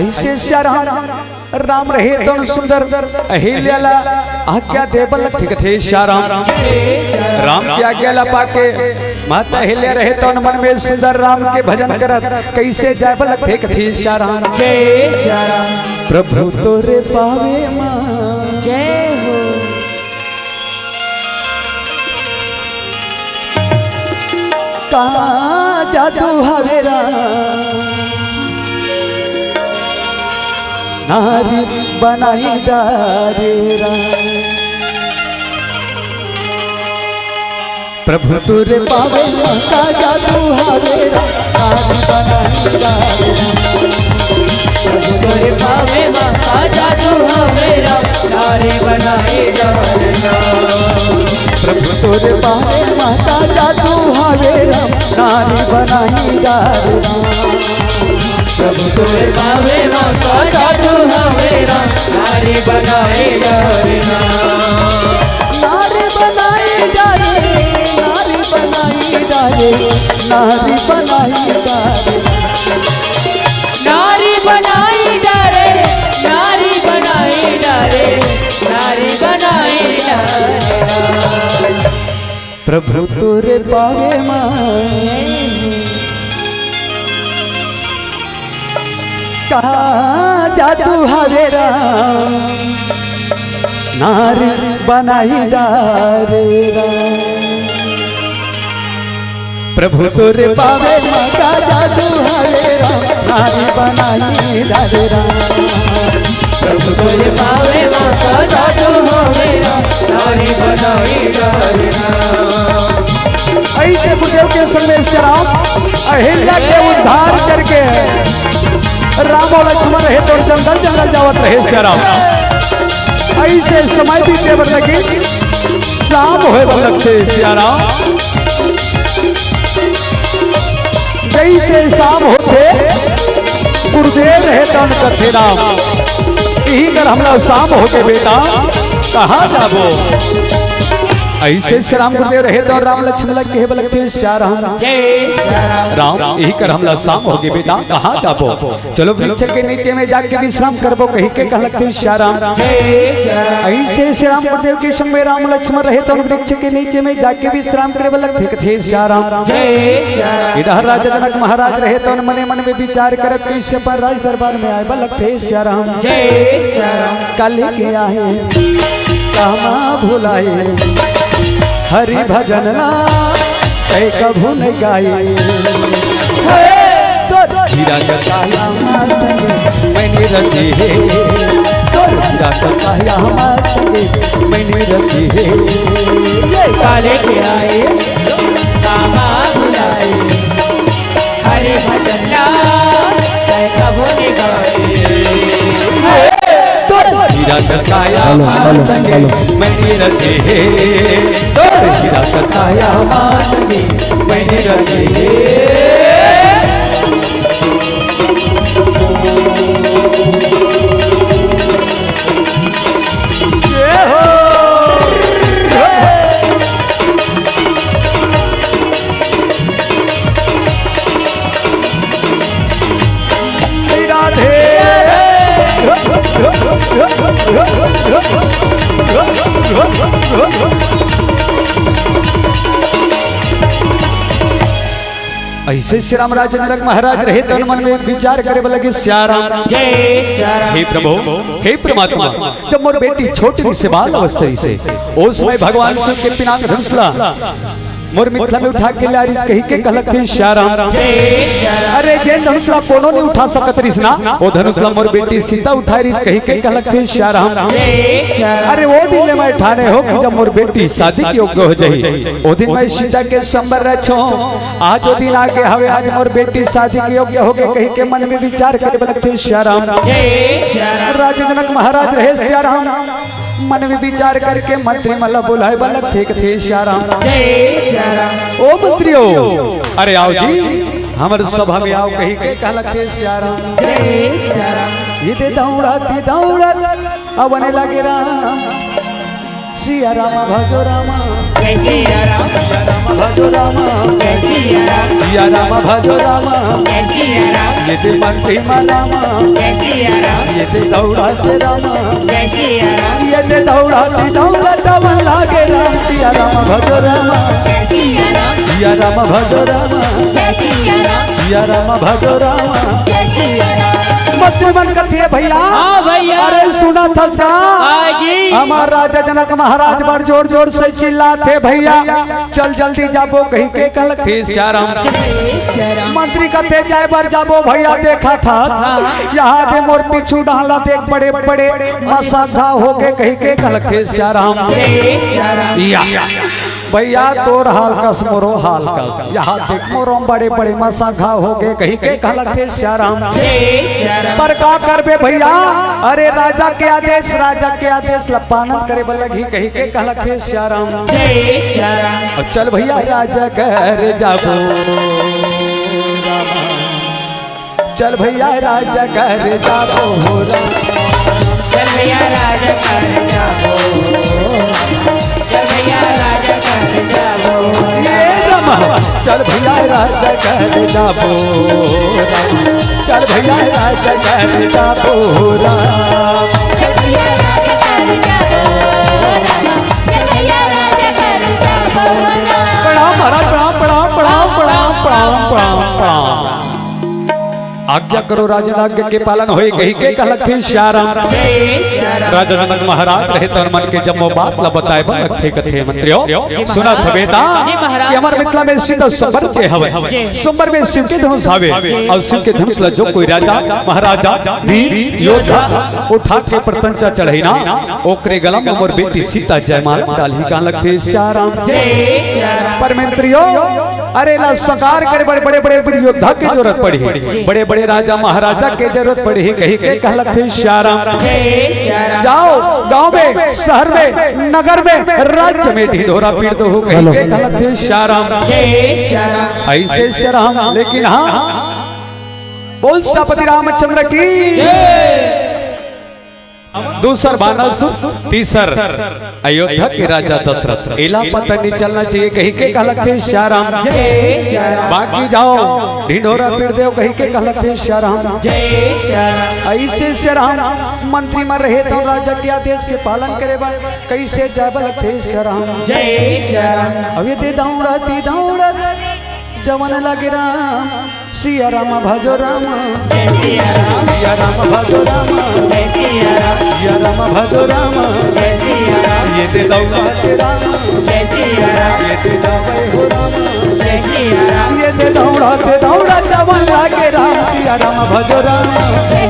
ऐसे श्याम राम रहे तो सुंदर अहिल्या ला आज्ञा देवल थे श्याम राम की आज्ञा ला पाके माता अहिल्या रहे तो मन में सुंदर राम के भजन करत कैसे जाय बल थे कथे श्याम प्रभु तोरे पावे मां जय हो का जादू हवेरा नारी बनाई डारेरा प्रभु तुरे पावे का जादू हवेरा नारी बनाई डारेरा तोरे पावे माता जादू हमेरा नारी बनाई डालना प्रभु तोरे पावे माता जादू हवेरा नारी बनाई डारेरा प्रभु तोरे पावे माता जादू हमेरा नारी बनाई डालना नारी बनाई डाले नारी बनाई डाले नारी बनाई डाले नारी बनाई डाले नारी बनाई डाले नारी बनाई डाले प्रभु तोरे पावे मां का जादू हवेरा नारी बनाई डारेरा प्रभु तोरे पावे मां का जादू हवेरा नारी बनाई डारेरा प्रभु तोरे पावे माता जादू हमेरा नारी बनाई डालना ऐसे गुरुदेव के संग से राम अहिल्या के उद्धार करके राम और लक्ष्मण रहे तो जंगल जंगल जावत रहे से राम ऐसे समय भी देवर लगी शाम होए लगते सियाराम जैसे शाम होते गुरुदेव रहे तो कथे राम यही कर हम लोग शाम होके बेटा कहाँ जाबो ऐसे श्री राम गुरुदेव रहे तो राम लक्ष्मण लग के बलते श्या राम राम यही कर हमला शाम होगी बेटा कहाँ जाबो चलो वृक्ष के नीचे में जाके विश्राम करबो कहीं के कहलते श्या राम ऐसे श्री राम गुरुदेव के संग में राम लक्ष्मण रहे तो वृक्ष के नीचे में जाके विश्राम करे लगते थे श्या राम इधर राजा जनक महाराज रहे तो मने मन में विचार करत कैसे पर राज दरबार में आए लगते श्या राम कल के आए कमा भुलाए हरि भजन ला कई कभू नहीं गाए हीरा का साया मैंने रची है हीरा का साया मैंने रची है काले के आए कामा बुलाए हरे भजन ला कबो ने गाए हीरा का साया मैंने रचे हीरा का साया मैंने रचे ऐसे श्री राम राज जनक महाराज रहे तन मन में विचार करे लगे श्या राम हे प्रभु हे परमात्मा जब मोर बेटी छोटी से बाल अवस्थी से उस समय भगवान शिव के पिनाक धनुषला मोर मिथिला में उठा के लारिस कही के कहलक थे श्या राम अरे जे धनुषला कोनो नहीं उठा सकत रिस ना ओ धनुषला मोर बेटी सीता उठाई रिस कही के कहलक थे श्या राम अरे वो दिन मैं ठाने हो कि जब मोर बेटी शादी के योग्य हो जाई ओ दिन मैं सीता के संबर रछो आज वो दिन आगे हवे आज मोर बेटी शादी के योग्य हो गए कही के मन में विचार करे बनक थे श्या राम राजा जनक महाराज रहे श्या राम मन में विचार करके मंत्री मल्ला बुलाए बलक ठीक थे श्या राम ओ मंत्रियों अरे आओ जी हमारे सभा में आओ कहीं के कहलक थे श्या राम ये दे दौड़त अवने लगे राम सिया राम भजो रामा सिया राम भजो रामा सिया राम भजो रामा सिया राम ये दे मंत्री मनामा सिया राम ये दे दौड़ा से रामा सिया राम ये दे दौड़त अवन लागे राम सिया राम भजो रामा सिया राम सिया राम भजो रामा सिया राम सिया राम भजो रामा सिया राम मत मन कथिए भैया हाँ भैया अरे सुना था का जी हमार राजा जनक महाराज बड़ जोर जोर से चिल्लाते भैया चल जल्दी जाबो कहीं के कहलक थे श्या राम मंत्री कहते जाए बार जाबो भैया देखा था यहाँ दे मोर पीछू डाला देख बड़े बड़े मसा घाव हो के कहीं के कहलक थे श्या राम भैया तोर हाल कस मोरो हाल कस यहाँ देख मोरो बड़े बड़े मसा घाव हो गए कहीं के कहलक थे श्या राम पर का करबे भैया अरे राजा के आदेश लपानन करे लगी कहीं के कहलक थे श्या राम चल भैया राजा कर जाबो चल भैया राजा कर जाबो चल भैया राजा कर जाबो चल भैया राजा कर जाबो चल भैया राजा कर जाबो चल भैया राजा कर जाबो चल भैया राजा कर जाबो चल भैया राजा कर जाबो प्रणाम महाराज प्रणाम आज्ञा करो राजन आज्ञा के पालन होए कही के कहलक थे श्या राम राजा जनक महाराज रहे तन मन के जब वो बात ला बताए बलक थे कथे मंत्रियों सुना था बेटा कि हमारे मिथिला में सीधा संबर जे हवे संबर में शिव के धनुष हवे और शिव के धनुष ला जो कोई राजा महाराजा वीर योद्धा उठा के प्रतंचा चढ़ई ना ओकरे गला में मोर बेटी सीता जयमाला डाली कहलक थे श्या राम पर मंत्रियों अरे ला सकार करे बड़े बड़े योद्धा की जरूरत पड़ी बड़े बड़े राजा महाराजा के जरूरत पड़ी कहीं के कहलक थे श्या राम जाओ गांव में शहर में नगर में राज्य में ढिढोरा पीड़ दो कहीं के कहलक थे श्या राम ऐसे श्या राम लेकिन हाँ बोल सीतापति रामचंद्र की दूसर बानासुर, तीसर अयोध्या के राजा दशरथ। इला पता नहीं चलना चाहिए कहीं के कहलते श्या राम। बाकी जाओ ढिंढोरा पीर देव कहीं के कहलते श्या राम। ऐसे श्या राम मंत्री में रहे तो राजा के आदेश के पालन करे बा कैसे जाबल थे श्या राम। अब ये दौड़ती दौड़त जवन लगे राम सिया राम भजो राम। सिया राम भजो राम, सिया राम भजो राम। ये दे दौड़ते राम, ये दे दौड़े हो राम। ये दे दौड़ते दौड़ा जवन लगे राम सिया राम भजो राम।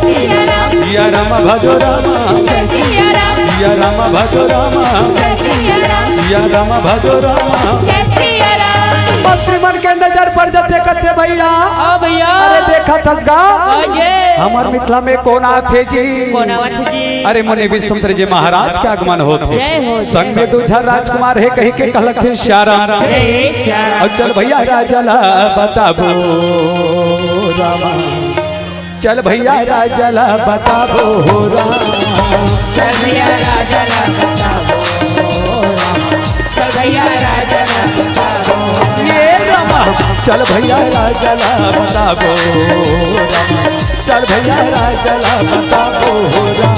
सिया राम भजो राम, सिया राम भजो राम, सिया राम भजो राम। मंत्री मन के नजर पर जब देखते भैया अरे देखा थसगा हमार मिथिला में कोना थे जी। अरे मुनि विश्वामित्र जी महाराज के आगमन होते संग में दूजा राजकुमार है कहीं के कहलक थे श्या राम। और चल भैया राजा ला बताबो रामा, चल भैया राजा ला बताबो राम। चल भैया राजा ला बताबो राम, चल भैया राजा ला बताबो ये रामा। चल भैया राजा ला बताबो राम, चल भैया राजा ला बताबो राम।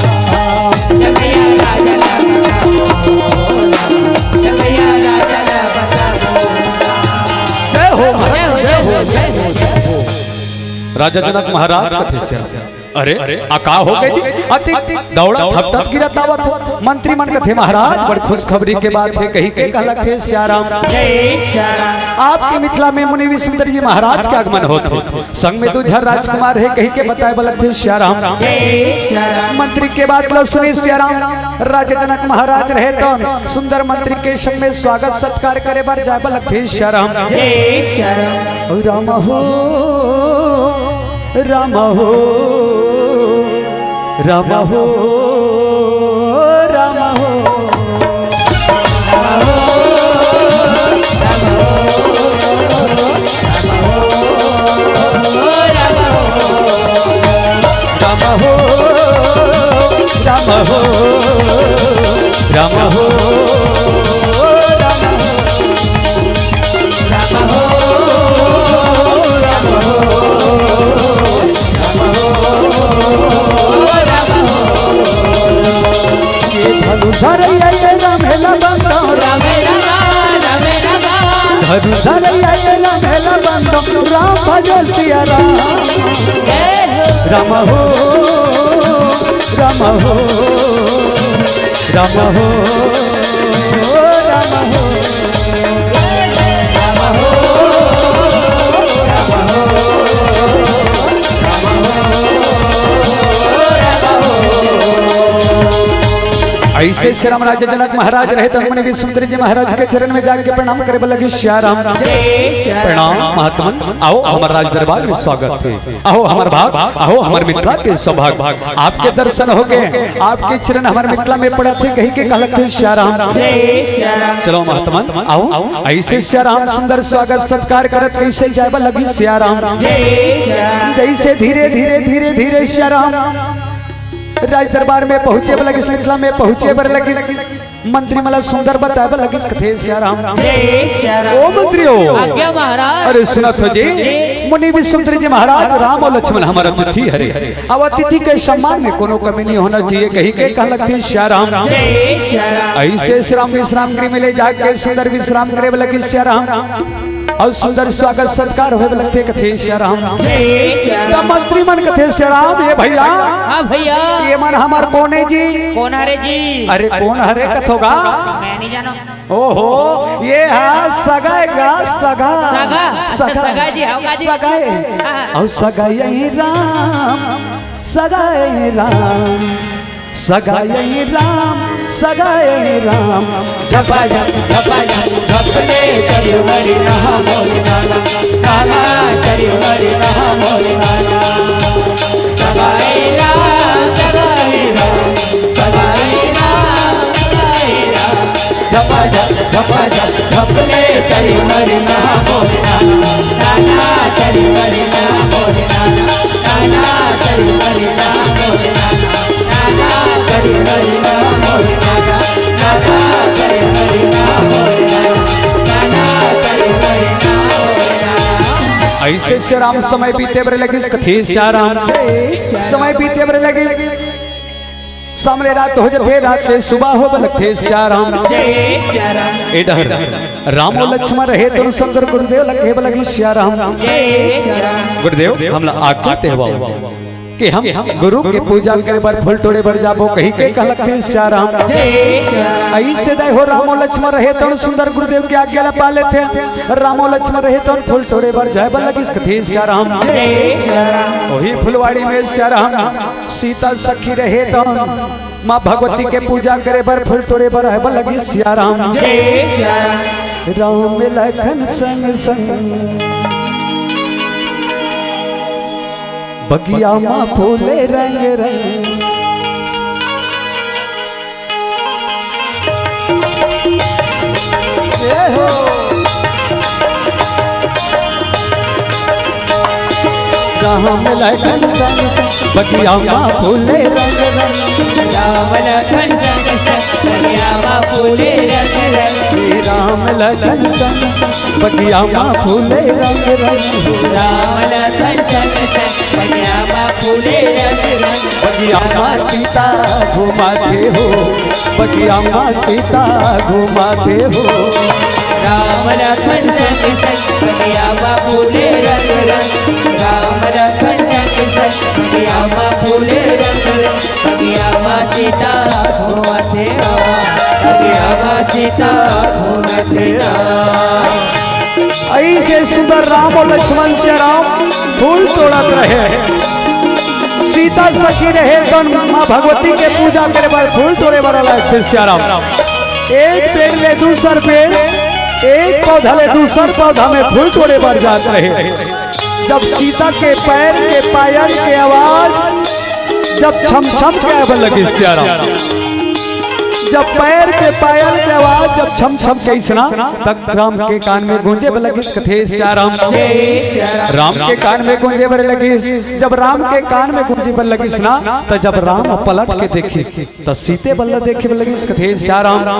चल भैया राजा ला बताबो राम, चल भैया राजा ला बताबो राम। जय हो जय हो जय हो। राजा जनक महाराज कथे से अरे अका हो गए जी अति दौड़ा थप थप गिरत आवत। मंत्री मन कथे महाराज बड़ खुशखबरी के बात है कहीं के कहलक थे श्या राम। आपके मिथिला में मुनि विश्वामित्र जी महाराज के आगमन होते संग में दूजा राजकुमार है कहीं के बताए बलक थे श्या राम। मंत्री के बात लो सुनी श्या राम। राजा जनक महाराज रहे तो सुंदर मंत्री के संग में स्वागत सत्कार करे बार जाए बलक थे श्या राम। राम हो राम हो राम हो राम हो राम हो राम हो राम भजो सिया राम। राम हो राम हो राम हो राम हो ऐसे श्री राम राजा जनक महाराज रहे तो मुनि विश्वामित्र जी महाराज के चरण में जाके प्रणाम करे लगे श्या राम। प्रणाम महात्मन आओ हमारे राज दरबार में स्वागत है। आओ हमारे भाग आओ हमारे मिथिला के सौभाग्य आपके दर्शन हो गए। आपके चरण हमारे मिथिला में पड़ा थे कहीं के कहलक थे श्या राम। चलो महात्मन आओ ऐसे श्या राम सुंदर स्वागत सत्कार करत कैसे जाए लगी श्या राम। जैसे धीरे धीरे धीरे धीरे श्या राम राज दरबार में पहुंचे लगे मिथिला में पहुंचे बर लगे मंत्री मला सुंदर बताए लगे कथे श्या राम। ओ मंत्री हो आज्ञा महाराज। अरे सुनत हो जी मुनि विश्वामित्र जी महाराज राम और लक्ष्मण हमारा अतिथि हरे। अब अतिथि के सम्मान में कोनो कमी नहीं होना चाहिए कहीं के कहलक थे श्या राम। ऐसे श्री राम विश्राम गृह में ले जाके सुंदर विश्राम करे लगे श्या राम और सुंदर स्वागत सत्कार होए लगते कथे श्या राम। मंत्री मन कथे श्या राम ये भैया हाँ भैया ये मन हमार कोने जी कौन हरे जी। अरे कौन हरे कथ होगा मैं नहीं जानो। ओहो ये हाँ सगाएगा सगा सगा अच्छा सगा जी होगा जी सगाए और सगाई राम सगाई राम सगाई राम सगाई राम। झपा झपले करियो हरि नाम मोरि नाला नाला करियो हरि नाम मोरि नाला। सगाई राम सगाई राम सगाई राम सगाई राम। झपा झपले करियो हरि नाम मोरि नाला नाला करियो हरि नाम मोरि नाला नाला करियो हरि नाम मोरि नाला नाला करियो ऐसे श्री राम समय बीते बरे लगी कथे श्री राम समय बीते बरे लगी सामने रात हो जाते रात के सुबह हो बलथे श्री राम इधर राम और लक्ष्मण रहे तो सुंदर गुरुदेव लगे लगी श्री राम गुरुदेव हम आज्ञाते हुआ कि हम गुरु की पूजा करे पर फूल तोड़े बर जाबो कहीं के कहलते श्री राम ऐसे दय हो राम और लक्ष्मण रहे तो सुंदर गुरुदेव की आज्ञा ला पाले थे राम और लक्ष्मण रहे तो फूल तोड़े बर जाए बर लगी कथे श्री राम वही फुलवाड़ी में श्री राम सीता सखी रहे तो माँ भगवती के पूजा करे बर फूल तोड़े बर है बर लगी श्री राम राम लखन संग संग बगिया माँ फूले रंग रंग हो राम लखन संग संग बगिया माँ फूले रंग रंग राम लखन संग संग बगिया माँ फूले रंग रंग राम लखन संग संग बगिया माँ फूले रंग रंग राम लखन संग संग बगिया माँ फूले रंग रंग बगिया माँ सीता घुमाते हो बगिया माँ सीता घुमाते हो राम लखन संग संग बगिया माँ फूले रंग रंग राम लखन संग संग बगिया माँ फूले रंग रंग बगिया माँ सीता घूमते बगिया माँ सीता घूमते ऐसे सुंदर राम और लक्ष्मण से राम फूल तोड़त रहे सीता सखी रहे तो माँ भगवती के पूजा करे बार फूल तोड़े बार श्याराम एक पेड़ में दूसर पेड़ एक पौधा ले दूसर पौधा में फूल तोड़े बार जात रहे जब सीता के पैर के पायल के आवाज जब छम छम के आवे लगे श्याराम जब पैर के पायल के आवाज जब छम छम के इसना तक राम के कान में गूंजे लगी कथे श्याराम राम के कान में गूंजे बर लगी जब राम के कान में गूंजे बर लगी सुना तो जब राम पलट के देखी तो सीते बल्ला देखे बर लगी कथे श्याराम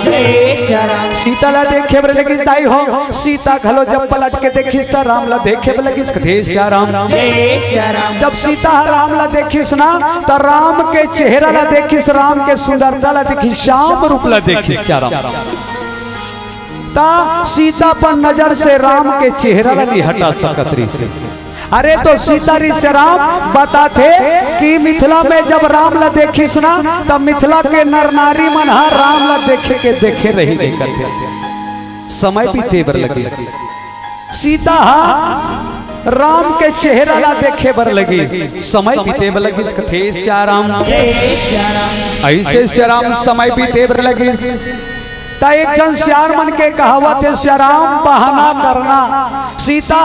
सीता ला देखे बर लगी दाई हो सीता खलो जब पलट के देखी तो राम ला देखे बर लगी कथे श्याराम जब सीता राम ला देखी सुना तो राम के चेहरा ला देखी राम के सुंदरता ला देखी श्याम रूप ला देखी श्याराम ता सीता पर नजर से राम के चेहरा ला नहीं हटा सकत रही से अरे तो सीता री से राम बताते कि मिथिला में जब राम ला देखी सुना तब मिथिला के नर नारी मन राम ला देखे रही देखते समय बीते बर लगी सीता राम के चेहरा ला देखे बर लगी समय बीते बर लगी कथे श्याराम ऐसे श्याराम समय बीते बर लगी ता एक जन श्यार मन के कहावत है श्याराम बहाना करना सीता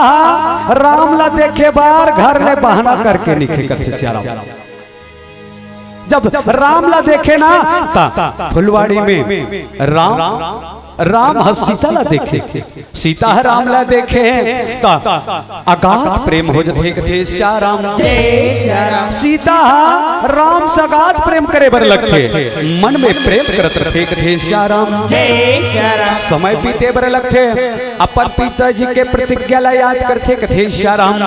राम ला देखे बार घर ले बहाना करके निकले कथे श्याराम जब राम ला देखे ना ता फुलवाड़ी में राम सीता ला देखे सीता राम ला देखे ता अगाध प्रेम हो जथे कथे श्याराम सीता राम से अगाध प्रेम करे बर लगथे मन में प्रेम करत रहे कथे श्याराम समय बीते बर लगथे अपन पिताजी के प्रतिज्ञा ला याद करथे कथे श्याराम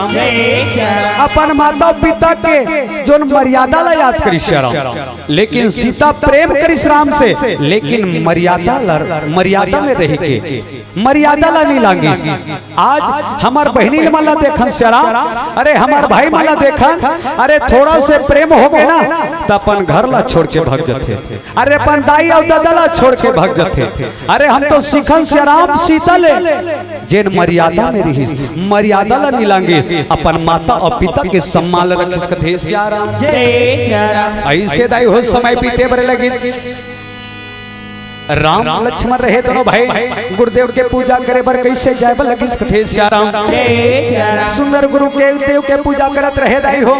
अपन माता पिता के जोन मर्यादा ला याद करी श्याराम लेकिन सीता प्रेम करी राम से लेकिन मर्यादा में रह के मर्यादा ला नहीं लागी आज हमार बहनी माला देखन श्याराम अरे हमार भाई माला देखन अरे थोड़ा से प्रेम हो गए ना तो अपन घर ला छोड़ के भाग जाते अरे अपन दाई और दादा ला छोड़ के भाग जाते अरे हम तो सीखन श्याराम सीता ले जेन मर्यादा में रही मर्यादा ला नहीं लांगे अपन माता और पिता के सम्मान रखिस कथे श्याराम ऐसे दाई हो समय बीते बरे लगी राम लक्ष्मण रहे दोनों भाई गुरुदेव के पूजा करे बर कैसे जाए बर लगी कथे श्याराम सुंदर गुरु के देव के पूजा करत रहे दाई हो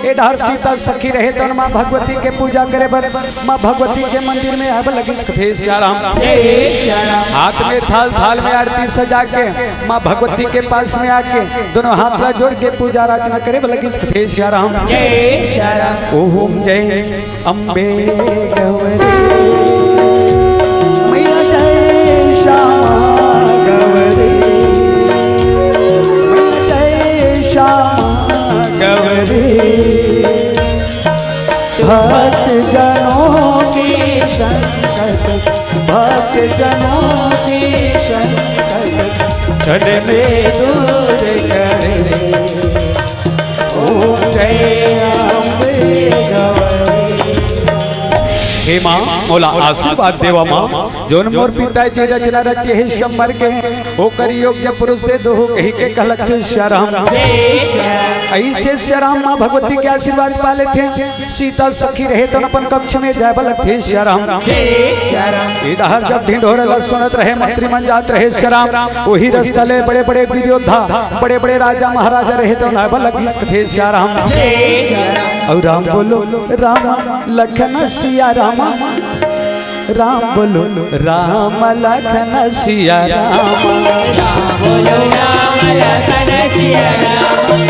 ए डहर सीता सखी रहे तो माँ भगवती के पूजा करे बर माँ भगवती के मंदिर में आए बर लगी कथे श्याराम हाथ में थाल में आरती सजा के माँ भगवती के पास में आके दोनों हाथ ला जोड़ के पूजा अर्चना करे बर लगी कथे श्याराम ओम जय अम्बे गौरी श्यामा गौरी जय राम गवरी भक्त जनों की संकट भक्त जनों की संकट क्षण में दूर करे ओम जय अम्बे गवरी। हे माँ मोला आशीर्वाद देवा माँ जोन मोर पिता जी रचना रचे है शंबर के ओ करी योग्य पुरुष दे दो कही के कहलक थे श्याराम ऐसे श्याराम माँ भगवती के आशीर्वाद पाले थे सीता सखी रहे तो अपन कक्ष में जाय बलक थे श्याराम इधर जब ढिंढोरा सुनत रहे मंत्री मन जात रहे श्याराम वही रस्तले बड़े बड़े वीर योद्धा बड़े बड़े राजा महाराजा रहे तो नाय बलक थे श्याराम और राम बोलो राम लखन सिया राम राम बोलो राम लखन सिया राम बोलो राम लखन सिया राम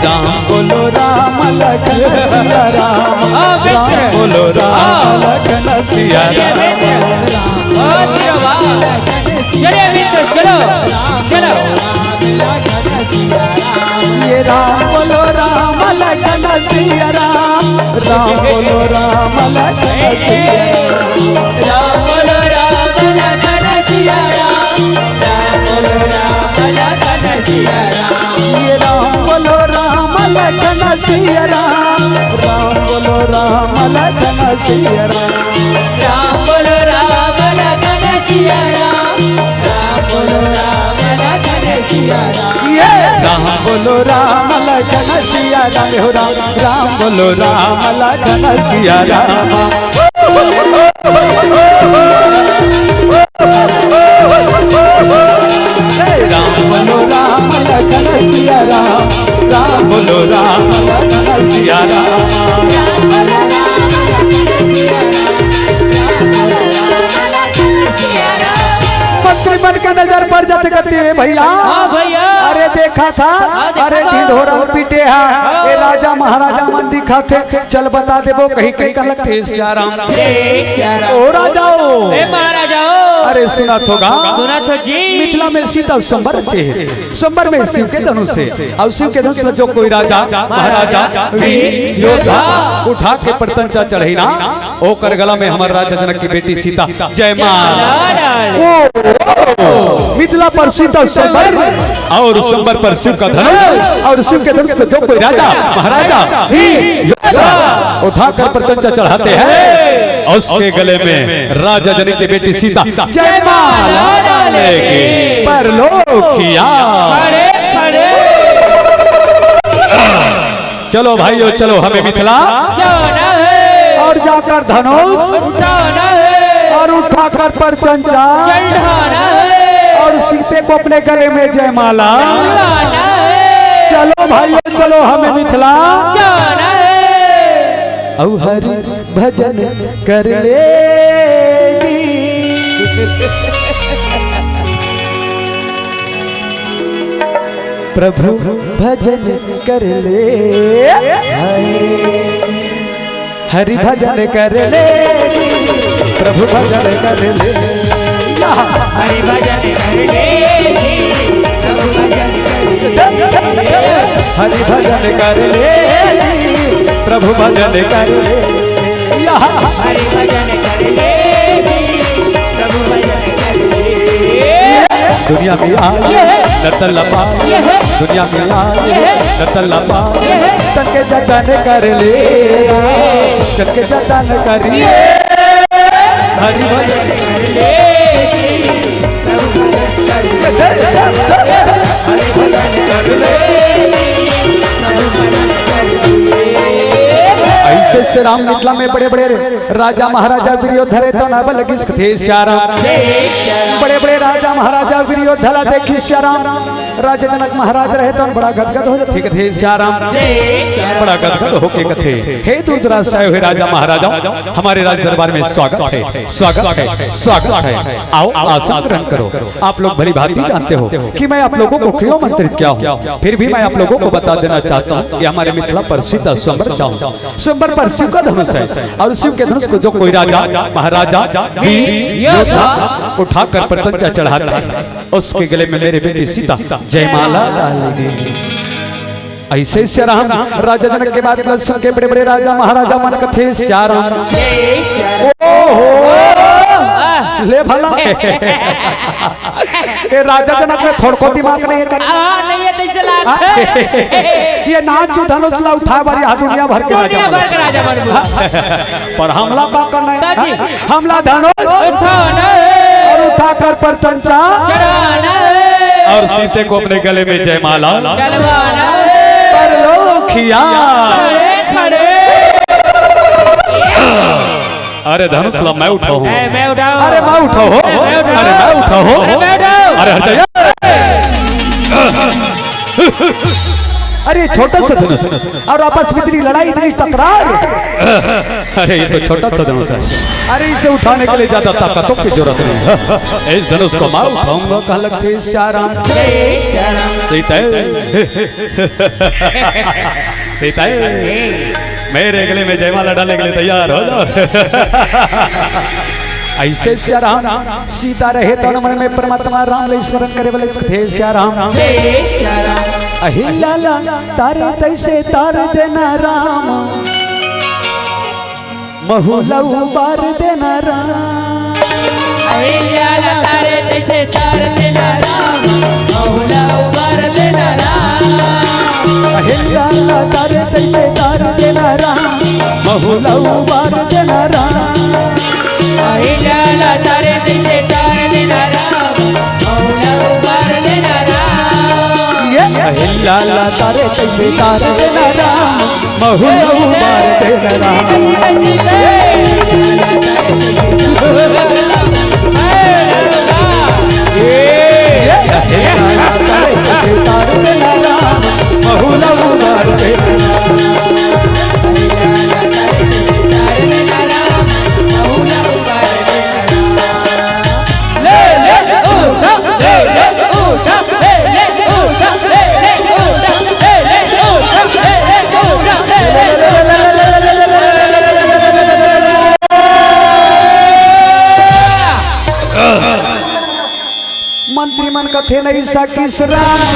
राम बोलो राम लखन सिया राम राम बोलो राम लखन सिया राम राम बोलो राम लखन सिया ये राम बोलो राम लखन सिया राम राम बोलो राम लखन सिया राम बोलो राम लखन सिया राम राम बोलो राम लखन सिया राम ये राम बोलो राम लखन सिया राम राम बोलो राम लखन सिया राम बोलो राम लखन सिया राम राम बोलो राम लखन सिया राम राम बोलो राम लखन सिया राम हो राम राम बोलो राम लखन सिया राम राम बोलो राम लखन सिया राम राम बोलो राम लखन सिया राम मंत्री बन का नजर पड़ जाते कहते हैं भैया भैया अरे देखा था अरे ढिंढोरा पीटे है ये राजा महाराजा मन दिखा थे चल बता दे वो कहीं कहीं का लगते श्याराम ओ राजाओ महाराजाओ अरे सुना होगा सुना तो जी मिथिला में सीता संबर रचे है संबर में शिव के धनुष से और शिव के धनुष से जो कोई राजा महाराजा वीर योद्धा उठा के प्रतंचा चढ़ी ना ओ कर गला में हमारे राजा जनक की बेटी सीता जय मां मिथिला पर सीता संबर और संबर पर शिव का धनुष और शिव के धनुष को जो कोई राजा महाराजा वीर योद्धा उठा कर प्रतंचा चढ़ाते हैं और उसके गले में राजा जनक की बेटी सीता जय मां लेके परलोकिया चलो भाइयों चलो हमें मिथिला जाना है और जाकर धनुष जाना है और उठाकर प्रतंचा चढ़ाना है और सीते को अपने गले में जयमाला लाना है चलो भाइयों चलो हमें मिथिला जाना है और हरि भजन कर लेगी प्रभु भजन कर ले हरि भजन कर ले प्रभु भजन कर ले हरि भजन कर ले प्रभु भजन कर ले हरि भजन कर ले प्रभु भजन कर ले हरि भजन कर ले प्रभु भजन कर ले दुनिया में आए नतलपा दुनिया में आए नतलपा तन के जतन कर ले तन के जतन करिए हरि भजन कर ले प्रभु भजन कर ले हरि भजन कर ले प्रभु भजन कर ले ऐसे से राम मिथिला में बड़े बड़े राजा महाराजा वीर योद्धा तो ना बल्कि थे श्याराम बड़े बड़े राजा महाराजा वीर योद्धा देखी श्याराम राजा जनक महाराज रहे तो बड़ा गदगद हो जाते थे श्याराम बड़ा गदगद होके कथे हे दूरदराज से आए हुए राजा महाराजा हमारे राज दरबार में स्वागत है स्वागत है स्वागत है आओ आसन ग्रहण करो आप लोग भली भांति जानते हो कि मैं आप लोगों को क्यों मंत्रित किया हूँ फिर भी मैं आप लोगों को बता देना चाहता हूँ कि हमारे मिथिला प्रसिद्ध स्वयंवर संबर पर शिव का धनुष है और शिव के धनुष को जो कोई राजा महाराजा वीर योद्धा उठाकर प्रत्यंचा चढ़ाता है उसके गले में मेरे बेटी सीता जयमाला डालेगी। ऐसे श्री राम राजा जनक के बाद लक्ष्मण के बड़े बड़े राजा महाराजा मन कथे श्री राम ओहो ले भला ये राजा जनक में थोड़को दिमाग नहीं है नहीं है तो चला ये नाच जो धनुष ला उठा बारी दुनिया भर के राजा पर हमला का करना है हमला धनुष और उठाकर प्रत्यंचा और सीते को अपने गले में जयमाला परलोखिया। अरे धनुष ला मैं उठाऊं अरे मैं उठाऊं अरे मैं उठाऊं अरे हट जा अरे छोटा सा धनुष और आपस में इतनी लड़ाई इतनी टकरार अरे ये तो छोटा सा धनुष है अरे इसे उठाने के लिए ज्यादा ताकतों की जरूरत नहीं इस धनुष को मैं उठाऊंगा कहाँ लगते श्याराम सीता सीता मेरे गले में जयमाला डालने के लिए तैयार हो जाओ। ऐसे श्याराम सीता रहे तो मन में परमात्मा राम ले स्मरण करे वाले थे श्याराम अहिला तारे तैसे तार देना राम महुला बार देना राम अहिला तारे तैसे तार देना राम महुला बार देना राम अहिला तारे तैसे तार देना राम महुला बार देना राम अहिला तारे तैसे तार देना राम महुला बार देना राम अहिला तारे तैसे तार देना राम महुला बार देना राम मंत्री मन कथे नहीं सा किस रामा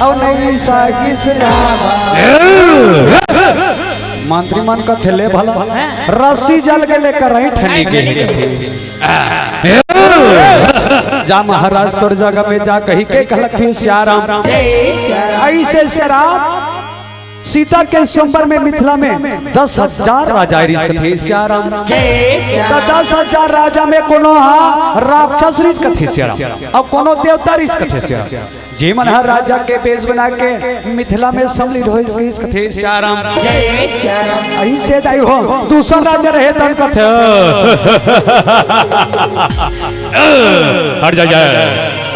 और नहीं सा किस रामा मंत्री मन कथे ले भला रस्सी जल के लेकर रही ठंडी के जा महाराज तोर जगह में जा कही के कहलखिन श्याराम ऐसे श्याराम सीता के संबर में मिथिला में 10,000 राजा थे श्याराम 10,000 राजा में कोनो राक्षस रीत कथे श्याराम और कोनो देवता रीत कथे श्याराम जे मन राजा के बेस बना के मिथिला में सम्मिलित हो इस कथे श्याराम ऐसे दाई हो दूसरा राजा रहे तन कथे हट जा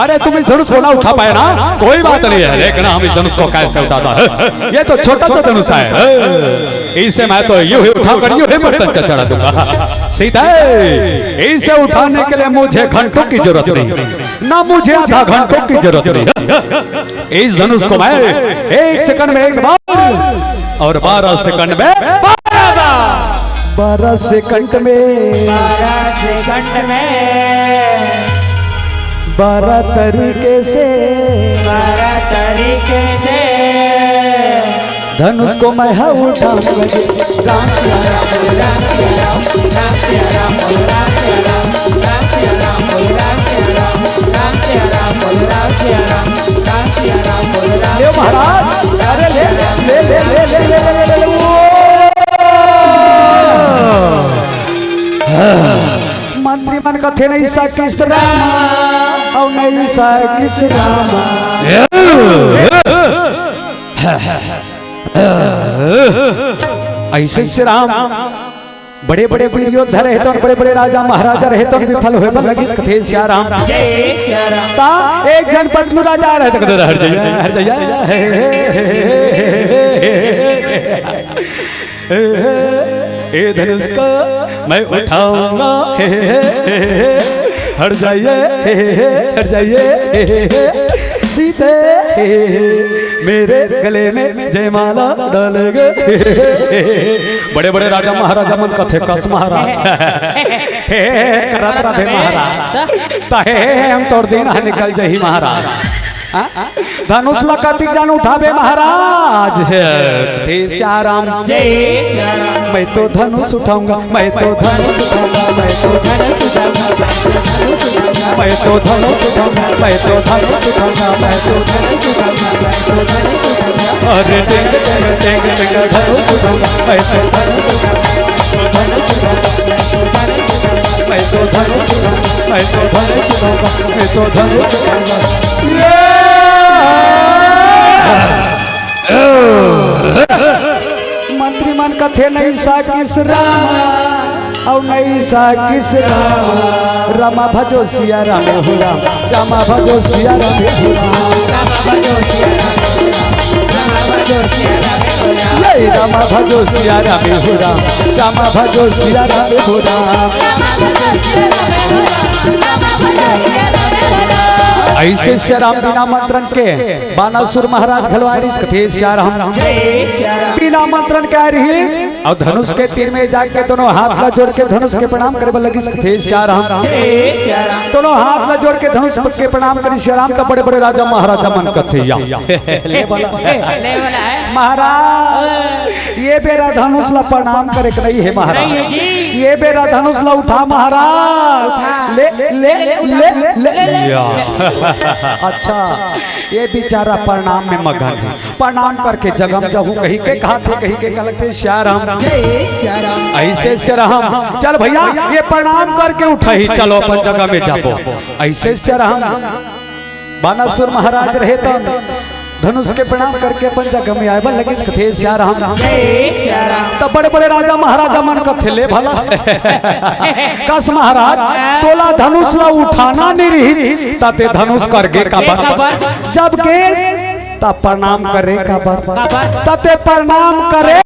अरे तुम इस धनुष को ना उठा पाए ना कोई बात नहीं है लेकिन हम इस धनुष को कैसे उठाता है ये तो छोटा सा धनुष है इसे मैं तो यूं ही उठाकर यूं ही प्रत्यंचा चढ़ा दूंगा सीता इसे उठाने के लिए मुझे घंटों की जरूरत नहीं ना मुझे आधा घंटों की जरूरत नहीं इस धनुष को मैं 1 सेकंड में एक बार और 12 सेकंड में 12 सेकंड में 12 तरीके से धनुष को मैं उठाऊंगा राम सिया राम राम सिया राम राम सिया राम राम सिया राम राम सिया राम राम सिया राम राम सिया राम राम सिया राम राम सिया राम ले महाराज अरे ले ले ले ले ले ले ले मंत्री मन कथे नहीं सा किस रामा और नहीं सा किस रामा ऐसे श्री राम बड़े बड़े वीर योद्धा रहे तो बड़े बड़े राजा महाराजा रहे तो विफल हुए पर लगी कथे श्याराम ता एक जन पतलू राजा रहे तो हर जगह ए धनुष को मैं उठाऊंगा हट जाइए हट जाइए सीते मेरे गले में जयमाला डालेंगे। बड़े बड़े राजा महाराजा मन कथे कस महाराज करत रहे महाराज ताहे हम तोर दिन निकल जही महाराज। धनुष लकातिक जान उठावे महाराज थे श्याराम मैं तो धनुष उठाऊंगा मैं तो धनुष उठाऊंगा मैं तो धनुष उठाऊंगा मैं तो धनुष उठाऊंगा मैं तो धनुष उठाऊंगा मैं तो धनुष उठाऊंगा अरे टेंग टेंग टेंग टेंग धनुष उठाऊंगा मैं तो धनुष उठाऊंगा मैं तो धनुष उठाऊंगा मैं तो धनुष उठाऊंगा मैं तो धनुष उठाऊंगा। मंत्री मन कथे नहीं सा किसरा और नहीं सा किसरा रमा भजो सिया राम हो राम रामा भजो सिया राम हो राम रामा भजो सिया राम हो राम रामा भजो सिया राम हो राम। ऐसे श्याराम बिना मंत्रण के बानासुर महाराज घलवारी कथे श्याराम बिना मंत्रण के रही और धनुष के तीर में जाके दोनों हाथ ला जोड़ के धनुष के प्रणाम करे लगी कथे श्याराम दोनों हाथ ला जोड़ के धनुष के प्रणाम करी श्याराम का बड़े बड़े राजा महाराजा मन कथे महाराज ये बेरा धनुष ला प्रणाम करे के नहीं है महाराज ये बेरा धनुष ला उठा महाराज ले ले ले ले अच्छा ये बेचारा प्रणाम में मगन है प्रणाम करके जगम जगू कहीं के कहा थे कहीं के कहते श्याराम ऐसे श्याराम चल भैया ये प्रणाम करके उठा ही चलो अपन जगह में जाबो ऐसे श्याराम बानासुर महाराज रहे तो धनुष के प्रणाम करके अपन जगह में आए लगे कथे श्याराम तब बड़े बड़े राजा महाराजा मन कथे ले भला कस महाराज तोला धनुष ला उठाना नहीं रही ताते धनुष करके का बर जब के तब प्रणाम करे का बर ताते प्रणाम करे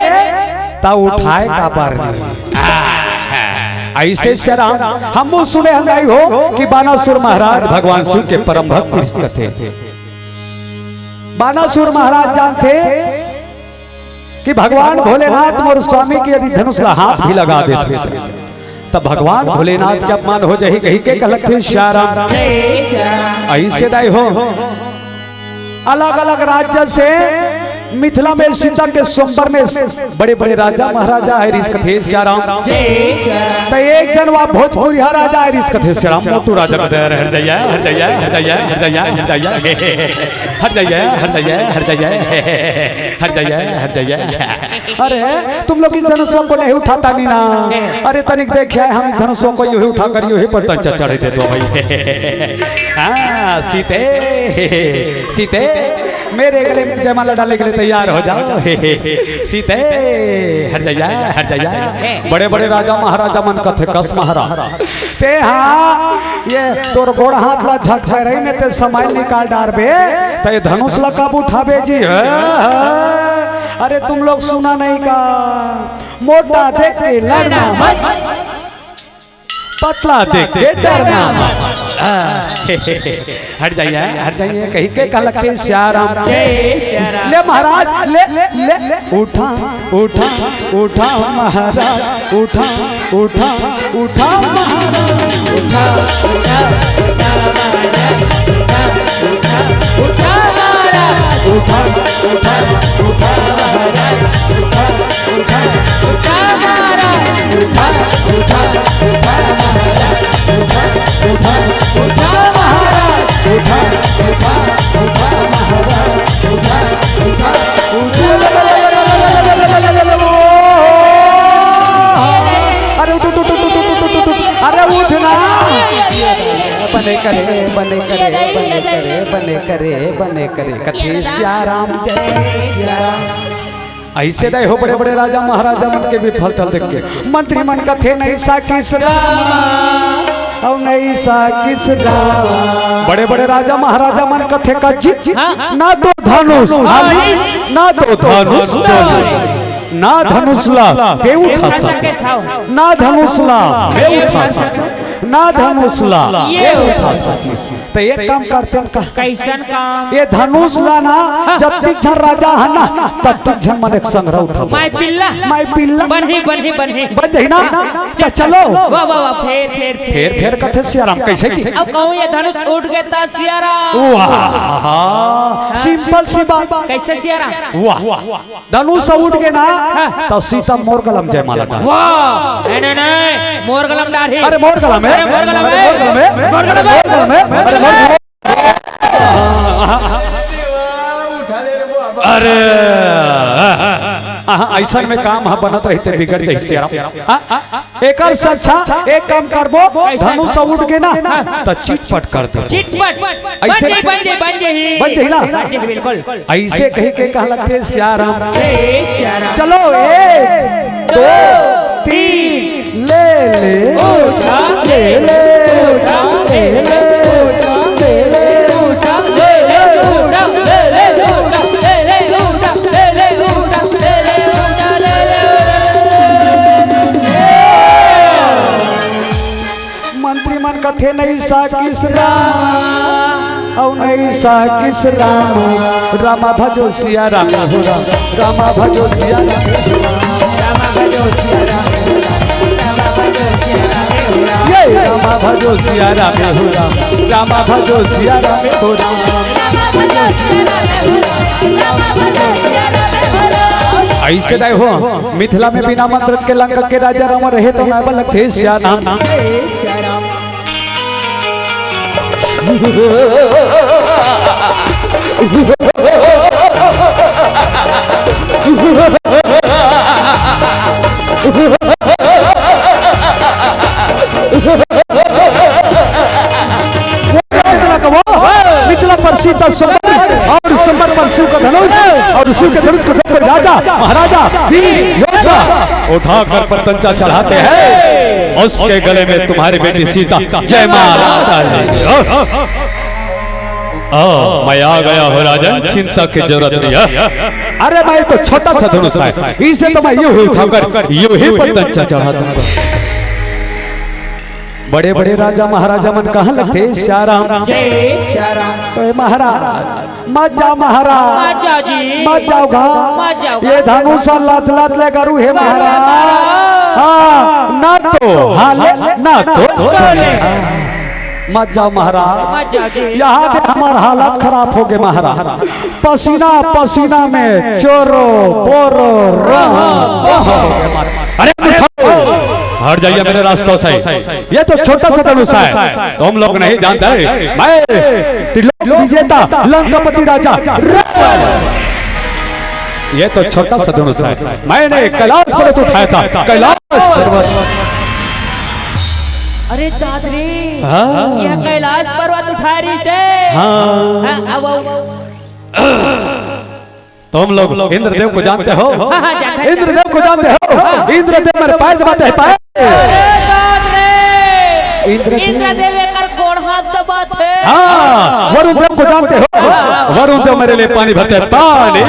तब उठाए का बर ऐसे श्याराम हम सुने हंगाई हो कि बानासुर महाराज भगवान शिव के परम भक्त थे। बानासुर महाराज जानते कि भगवान भोलेनाथ मोर स्वामी के यदि धनुष ला हाथ भी लगा देते तब भगवान भोलेनाथ के अपमान हो जाए कहीं के कहलक थे श्याराम ऐसे दाई हो अलग अलग राज्य से मिथिला में सीता के सोमवार में बड़े बड़े राजा महाराजा है रिस कथे श्याराम तो एक जन वहाँ भोजपुरी राजा है रिस कथे श्याराम मोटू राजा हट जाइए हट जाइए हट जाइए हट जाइए हट जाइए हट जाइए हट जाइए हट जाइए हट जाइए हट जाइए। अरे तुम लोग इस धनुषों को नहीं उठाता नहीं ना अरे तनिक देखिए हम इस धनुषों को यही उठा कर यही पर चढ़े दे दो भाई। हाँ सीते सीते मेरे गले में जयमाला डालने के लिए तैयार हो जाओ सीते हट जाइए बड़े बड़े राजा महाराजा मन कथे कस महाराज ते हाँ ये तोर गोड़ हाथ ला झक रही में ते समय निकाल डारबे तो ये धनुष ला कब उठाबे जी है। अरे तुम लोग सुना नहीं का मोटा देख के लड़ना मत पतला देख के डरना मत हट जाइए कहीं के कह लगते श्याराम ले महाराज ले ले ले उठा उठा उठा महाराज उठा उठा उठा महाराज उठा उठा उठा महाराज उठा उठा उठा महाराज उठा उठा उठा महाराज उठा उठा उठा महाराज उठा उठा उठा महाराज उठा उठा उठा महाराज उठा उठा अरे उठ अरे उठना बने करे बने करे बने करे बने करे बने करे कथे श्याराम जय श्याराम ऐसे दे हो बड़े बड़े राजा महाराजा मन के भी फल तल देख के मंत्री मन कथे नहीं सा किसरा और नहीं सा किसरा बड़े बड़े राजा महाराजा मन कथे का जीत ना तो धनुष ना तो धनुष ना धनुष ला के उठा ना धनुष ला के उठा ना धनुष ला ये उठा सकी। तो एक काम करते हैं का कैसन काम ये धनुष ला ना जब तक झन राजा है ना तब तक झन मन एक संग्रह उठा मैं पिल्ला बन्ही बन जाई ना क्या चलो वाह वाह वाह फेर कथे सियाराम कैसे की अब कहूँ ये धनुष उठ गया था सियाराम वाह सिंपल सी बात कैसे सियाराम वाह धनुष उठ गए ना तो सीता मोर गलम जयमाला का वाह नहीं मोर गलम दाढ़ी अरे मोर गलम है मोर गलम है मोर गलम है मोर गलम है अरे मोर अरे ऐसा में काम है बनत रहते बिगड़ जाए सियाराम एक अच्छा एक काम करबो धनुष उठ के ना तो चिटपट कर दो चिटपट ऐसे बन जाई ना बिल्कुल ऐसे कही के कह लगते सियाराम सियाराम चलो 1 2 3 ले उठा ले ले ले ले मंत्री मन कथे नहीं सा किस राम और नहीं सा किस राम रामा भजो सिया राम हो राम रामा भजो सिया ये रामा भजो सिया राम हो राम रामा भजो सिया राम हो राम ऐसे नहीं हो मिथिला में बिना मंत्र के लंका के राजा राम रहे तो ना बल थे सिया नाम मिथिला प्रसिद्ध और संबर पर शिव का धनुष और शिव के धनुष को पर राजा महाराजा योद्धा उठाकर पतंजा चढ़ाते हैं उसके गले में तुम्हारी बेटी सीता जय माता मैं आ गया हो राजन चिंता की जरूरत नहीं है अरे भाई तो छोटा सा धनुष है इसे तो मैं यूं ही उठाकर यूं ही पतंजा चढ़ा दूंगा बड़े बड़े राजा महाराजा मन कहाँ लगते श्याराम तो महाराज मत जाओ महाराज मत जाओ ये धनुष लात लात ले करू हे महाराज हाँ ना तो हाले ना तो मत जाओ महाराज यहाँ पे हमारा हालात खराब हो गए महाराज पसीना पसीना में चोरो बोरो अरे हट जाइए मेरे रास्तों से ये तो छोटा सा धनुष है तुम लोग नहीं जानते मैं त्रिलोक विजेता लंकापति राजा ये तो छोटा सा धनुष है मैंने कैलाश पर्वत उठाया था कैलाश पर्वत अरे दादरी यह कैलाश पर्वत उठा रही से तुम लोग इंद्रदेव को जानते हो इंद्रदेव को जानते हो इंद्रदेव मेरे पैर दबाते हैं पैर इंद्रदेव कर गोड़ हाथ दबाते हाँ वरुण देव को जानते हो वरुण देव मेरे लिए पानी भरते हैं पानी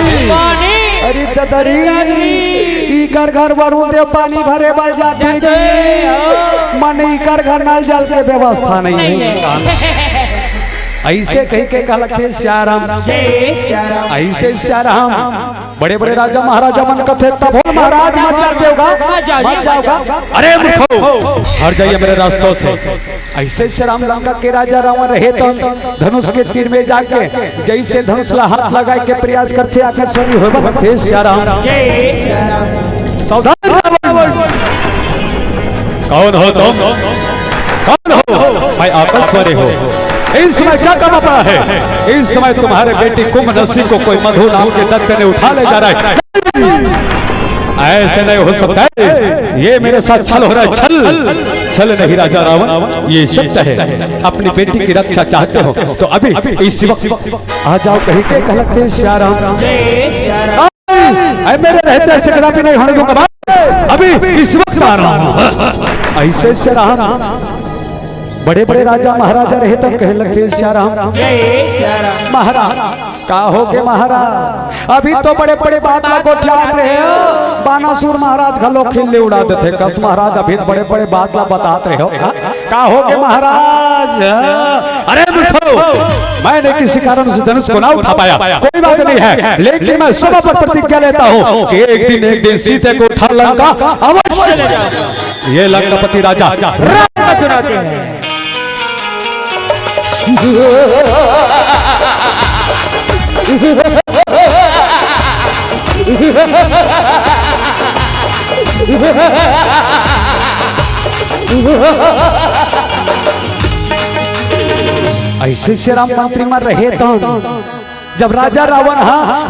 अरे ददरी कर घर वरुण देव पानी भरे बल जाते मन कर घर नल जल के व्यवस्था नहीं है ऐसे कहीं के कह लगते श्याराम ऐसे श्याराम बड़े बड़े राजा महाराजा मन कथे तब हो महाराज मत जाते होगा अरे हट जाइए मेरे रास्तों से ऐसे श्याराम लंका के राजा रावण रहे तो धनुष के तीर में जाके जैसे धनुष ला हाथ लगाए के प्रयास करते आकाशवाणी हो भगते श्याराम सावधान कौन हो तुम कौन हो भाई आकाशवाणी हो इस समय क्या करना पड़ा है इस समय तुम्हारे बेटी कुंभनसी को कोई मधु नाम के दत्त ने उठा ले जा रहा है ऐसे नहीं हो सकता है ये मेरे साथ छल हो रहा है छल नहीं राजा रावण ये सत्य है अपनी बेटी की रक्षा चाहते हो तो अभी इस वक्त आ जाओ कहीं के कहते श्याराम मेरे रहते ऐसे कदापि नहीं होने दूंगा अभी इस वक्त आ रहा हूं ऐसे श्याराम बड़े बड़े राजा महाराजा रहे तो कहे लगते श्याराम महाराज का हो के महाराज अभी तो बड़े बड़े बात को ध्यान रहे हो बानासुर महाराज घलो खिल्ले उड़ा देते कस महाराज अभी बड़े बड़े बात ला बताते रहे हो का हो के महाराज? अरे मिठो, मैंने किसी कारण से धनुष को ना उठा पाया, कोई बात नहीं है, लेकिन मैं सब पर प्रतिज्ञा लेता हूँ कि एक दिन सीते को उठा लंका अवश्य ले जाऊं। ये लंकापति राजा राम का चुनाते हैं। ऐसे श्री राम मंत्री में रहे तो जब राजा रावण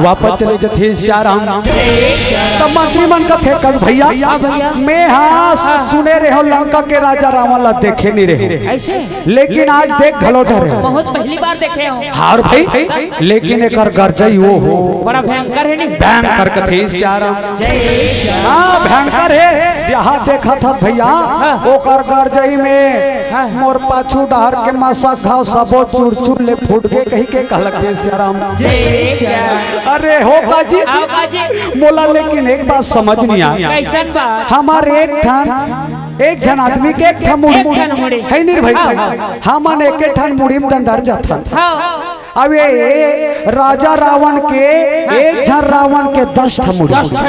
वापस चले जथे श्याराम तब मंत्री मन का थे कस भैया मैं सुने रहे हो लंका के राजा रावण ला देखे नहीं रहे ऐसे, लेकिन आज देख घलोधर है, बहुत पहली बार देखे हो। हार भाई, लेकिन एक गरजई वो हो बड़ा भयंकर है नहीं? भयंकर कथे श्याराम, हाँ भयंकर है। यहाँ देखा था भैया ओकर गरजई में मोर पाछू डार के मासा घाव सबो चूर चूर ले फूट के कहीं के कहलते श्याराम। अरे हो काजी मोला, लेकिन एक बात समझ नहीं आई, हमारे एक जन आदमी के एक ठन मुड़ी है नहीं भाई, हमन एक ठन मुड़ी में अंदर जाता। अब ये राजा रावण के एक जन रावण के 10 ठन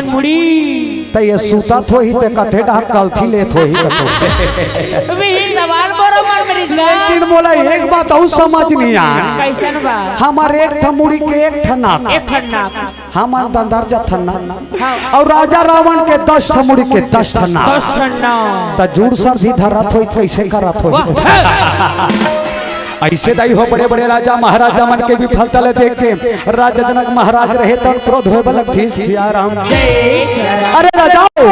मुड़ी तो ये सूता थो ही ते कथे डा कलथी ले थो ही तो सवाल बरोबर में लेकिन मोला एक बात और समझ नहीं आ, कैसन बा? हमारे एक ठन मुड़ी के एक ठन नाक, हमार दंदर जथन और राजा रावण के 10 ठन मुड़ी के 10 ठन नाक, तो जुड़ सर भी धरत होई कैसे करत होई? ऐसे दाई हो बड़े बड़े राजा महाराजा मन के भी फलतले देख के राजा जनक महाराज रहे तो क्रोध होए बलक सियाराम। अरे राजाओ,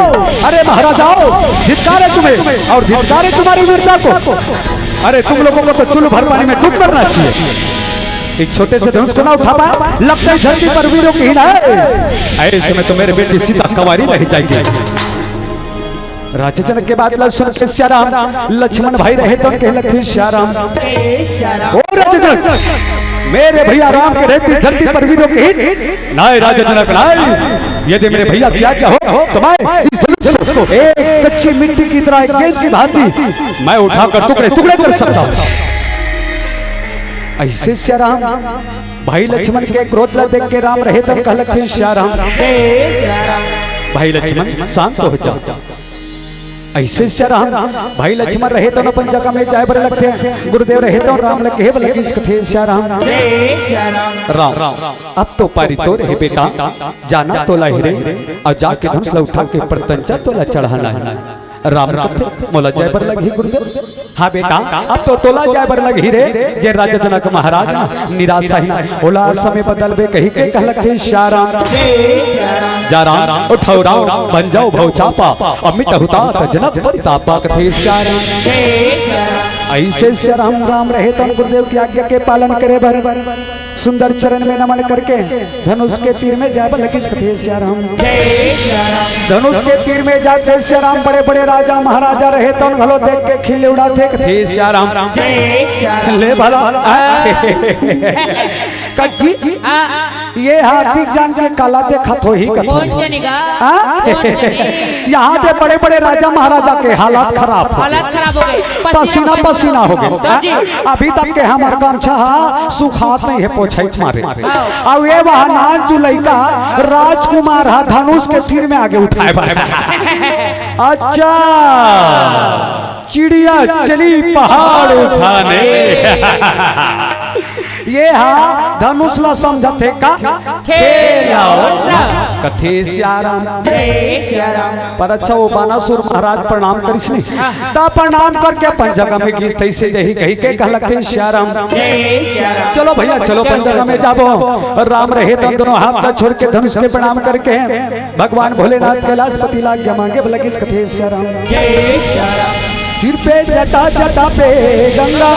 अरे महाराजाओ, धिक्कार है तुम्हें और धिक्कार है तुम्हारी वीरता को। अरे तुम लोगों को तो चुल्लू भर पानी में डूब मरना चाहिए। एक छोटे से धनुष को ना उठा पाया, लगता है धरती पर वीरों की हीना है। ऐसे में तो मेरे बेटी सीता कवारी रह जाएगी। राजा जनक के बाद सुन के श्याराम लक्ष्मण भाई रहे तो कह लगते श्याराम, ओ राजा जनक, मेरे भैया राम के रहते धरती पर वीरों की हित नाय राजा जनक नाय। यदि मेरे भैया क्या हो तुम्हारे इस धनुष को एक कच्ची मिट्टी की तरह गेंद की भांति मैं उठाकर टुकड़े टुकड़े कर सकता हूँ। ऐसे श्याराम भाई लक्ष्मण के क्रोध ला देख के राम रहे तो कह लगते श्याराम, भाई लक्ष्मण शांत हो जाओ। ऐसे श्याराम भाई लक्ष्मण रहे तो अपन जगह में जाए बड़े लगते हैं, गुरुदेव रहे तो राम लगे बोले किस कथे श्याराम राम अब तो पारी तो रहे बेटा, जाना तोला हीरे और जाके धनुष उठा के प्रतंचा तोला चढ़ाना है। राम कथे मोला जाए बर लगी गुरुदेव, हाँ बेटा अब तो तोला जाए बर लगी रे। जे राजा जनक महाराज निराशा ही होला समय बदल बे कही के कह लगते श्याराम, जा राम उठाओ राम बन जाओ भव चापा और मिटहु तात जनक परितापा कथे श्याराम। ऐसे श्याराम राम रहे तो गुरुदेव की आज्ञा के पालन करे बर सुंदर चरण में नमन करके धनुष के तीर में जाए लगी कथे श्याराम। धनुष के तीर में जाते श्याराम बड़े बड़े राजा महाराजा रहे तो घलो देख के खिले उड़ाते कथे श्याराम। ले भला कच्ची ये हाथी जान के काला देखा तो ही कथो यहाँ से बड़े बड़े राजा महाराजा के हालात खराब हो गए, पसीना पसीना हो गए। अभी तक के हमार गमछा सुखात नहीं है पोछे मारे, और ये वहाँ नाच जुलैका राजकुमार धनुष के तीर में आगे उठाए। अच्छा चिड़िया चली पहाड़ उठाने ये धनुष ला समझते का कथे श्याराम। पर अच्छा वो बानासुर महाराज प्रणाम करिस नहीं ता प्रणाम करके अपन जगह में गीत ऐसे जही कही के कह लगते श्याराम। चलो भैया चलो अपन जगह में जाबो। राम रहे तो दोनों हाथ छोड़ के धनुष के प्रणाम करके भगवान भोलेनाथ कैलाशपति लाज्ञा मांगे लगे कथे श्याराम। सिर पे जटा जटा पे गंगा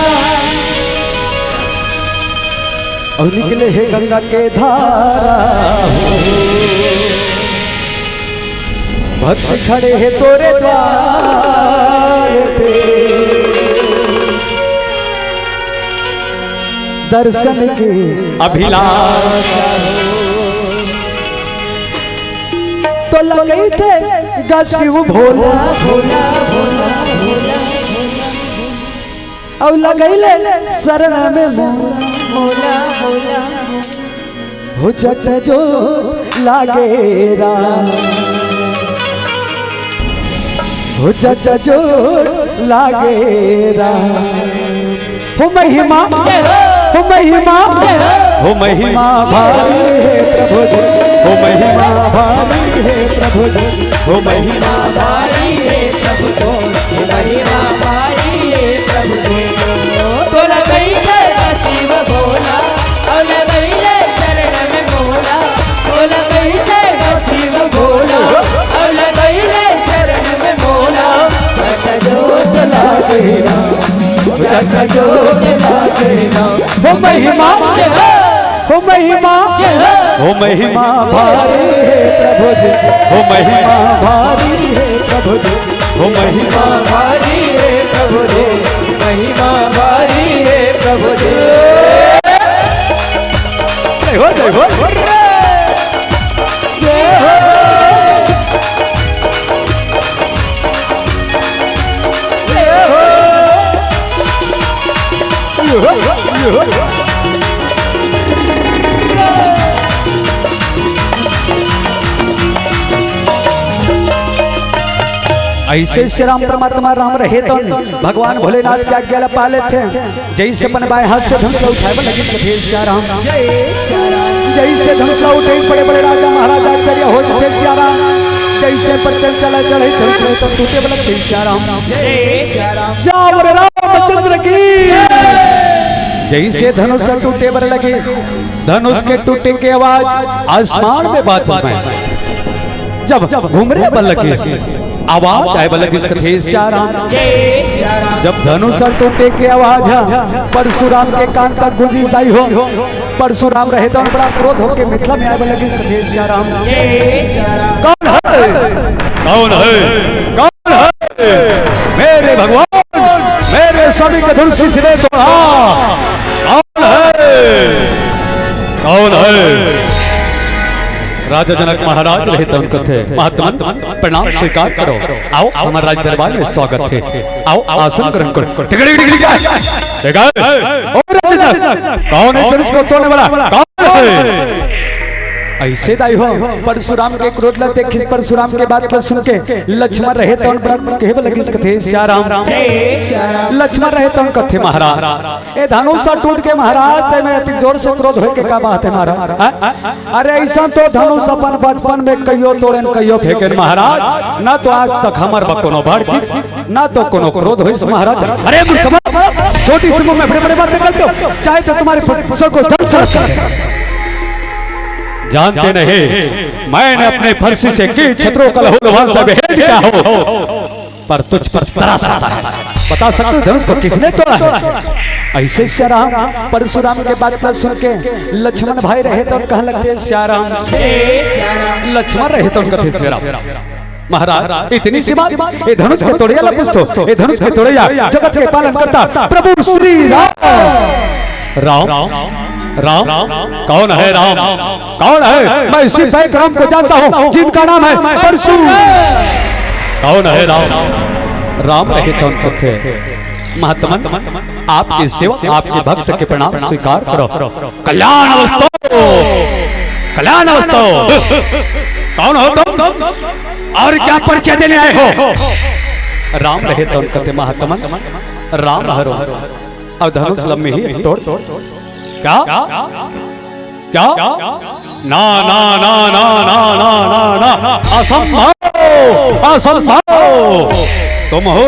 और निकले है गंगा के धारा, भक्त खड़े हैं तोरे द्वार पे, दर्शन की अभिलाषा तो लगे थे शिव भोला भोला भोला भोला और लगैले शरण में मोरा मोला मोला हो जट जो लागे राम हो जट जो लागे राम हो महिमा हो महिमा हो महिमा भारी है प्रभु जी हो महिमा भारी है प्रभु जी हो महिमा भारी है प्रभु तो महिमा भारी है प्रभु तो लगई है शिव भोला और लगई है शरण में मोला तो लगई है शिव भोला और लगई है शरण में मोला जट जोत लागे जट जोत लागे हो महिमा हो महिमा हो महिमा भारी है प्रभु जी हो महिमा भारी है प्रभु जी हो महिमा भारी है प्रभु जी महिमा भारी है प्रभु जी जय हो जय हो जय हो ऐसे श्री राम परमात्मा राम रहे तो भगवान भोलेनाथ की आज्ञा पाले थे जैसे अपन बाएं हाथ से धनुष उठाए लगे श्री राम जैसे धनुष उठे बड़े बड़े राजा महाराजा आचार्य हो चुके श्याराम जैसे पर चला चढ़े तो टूटे बलक श्याराम श्याम रामचंद्र की जैसे धनुष टूटे बर लगे धनुष के टूटे की आवाज आसमान में बात में जब घुमरे बल लगे आवाज आए बल कथे श्याराम जब धनुष टूटे की आवाज परशुराम के कान तक गुंजीदाई हो परशुराम रहे तो बड़ा क्रोध होके मिथिला में आए बल कथे श्याराम कौन है कौन है कौन है मेरे भगवान मेरे स्वामी के धनुष किसने तोड़ा कौन है कौन है राजा जनक महाराज रहे तो उनको थे महात्मा प्रणाम स्वीकार करो आओ हमारे राज दरबार में स्वागत है आओ आसन ग्रहण करो कौन है धनुष को तोड़ने वाला कौन है ऐसे दाई हो परशुराम के क्रोध लते खिस परशुराम के बात पर सुन के लक्ष्मण रहे तो कहब लगी कथे श्याराम लक्ष्मण रहे तो कथे महाराज ए धनुष टूट के महाराज ते में अति जोर से क्रोध होके का बात है महाराज अरे ऐसा तो धनुष अपन बचपन में कहियो तोड़न कहियो फेंकन महाराज ना तो आज तक हमर बकोनो भड़ किस ना तो कोनो क्रोध होइस महाराज अरे छोटी सी मुंह में बड़े बड़े बातें करते हो चाहे तो तुम्हारे सर को दर्द से जानते नहीं मैंने अपने फर्शी से की छत्रों का लहू से भेद दिया हो पर तुझ पर तरस आता है बता सकते धनुष को किसने तोड़ा है ऐसे श्याराम परशुराम के बात पर सुन के लक्ष्मण भाई रहे तो कह लगते श्याराम लक्ष्मण रहे तो कथे श्याराम महाराज इतनी सी बात ये धनुष के तोड़िया लपुस्तो ये धनुष के तोड़िया जगत के पालन करता प्रभु श्री राम राम कौन है राम कौन है मैं इसी बैक राम को जानता हूँ जिनका नाम है परशु कौन है राम राम रहे तो उनको थे महात्मा आपकी सेवा आपके भक्त के प्रणाम स्वीकार करो कल्याण अवस्थो कल्याण अवस्थो कौन हो तुम और क्या परिचय देने आए हो राम रहे तो उनको थे महात्मा राम हरो और धनुष लम्बी ही तोड़ क्या क्या ना ना ना ना ना ना ना ना असंभव असंभव तुम हो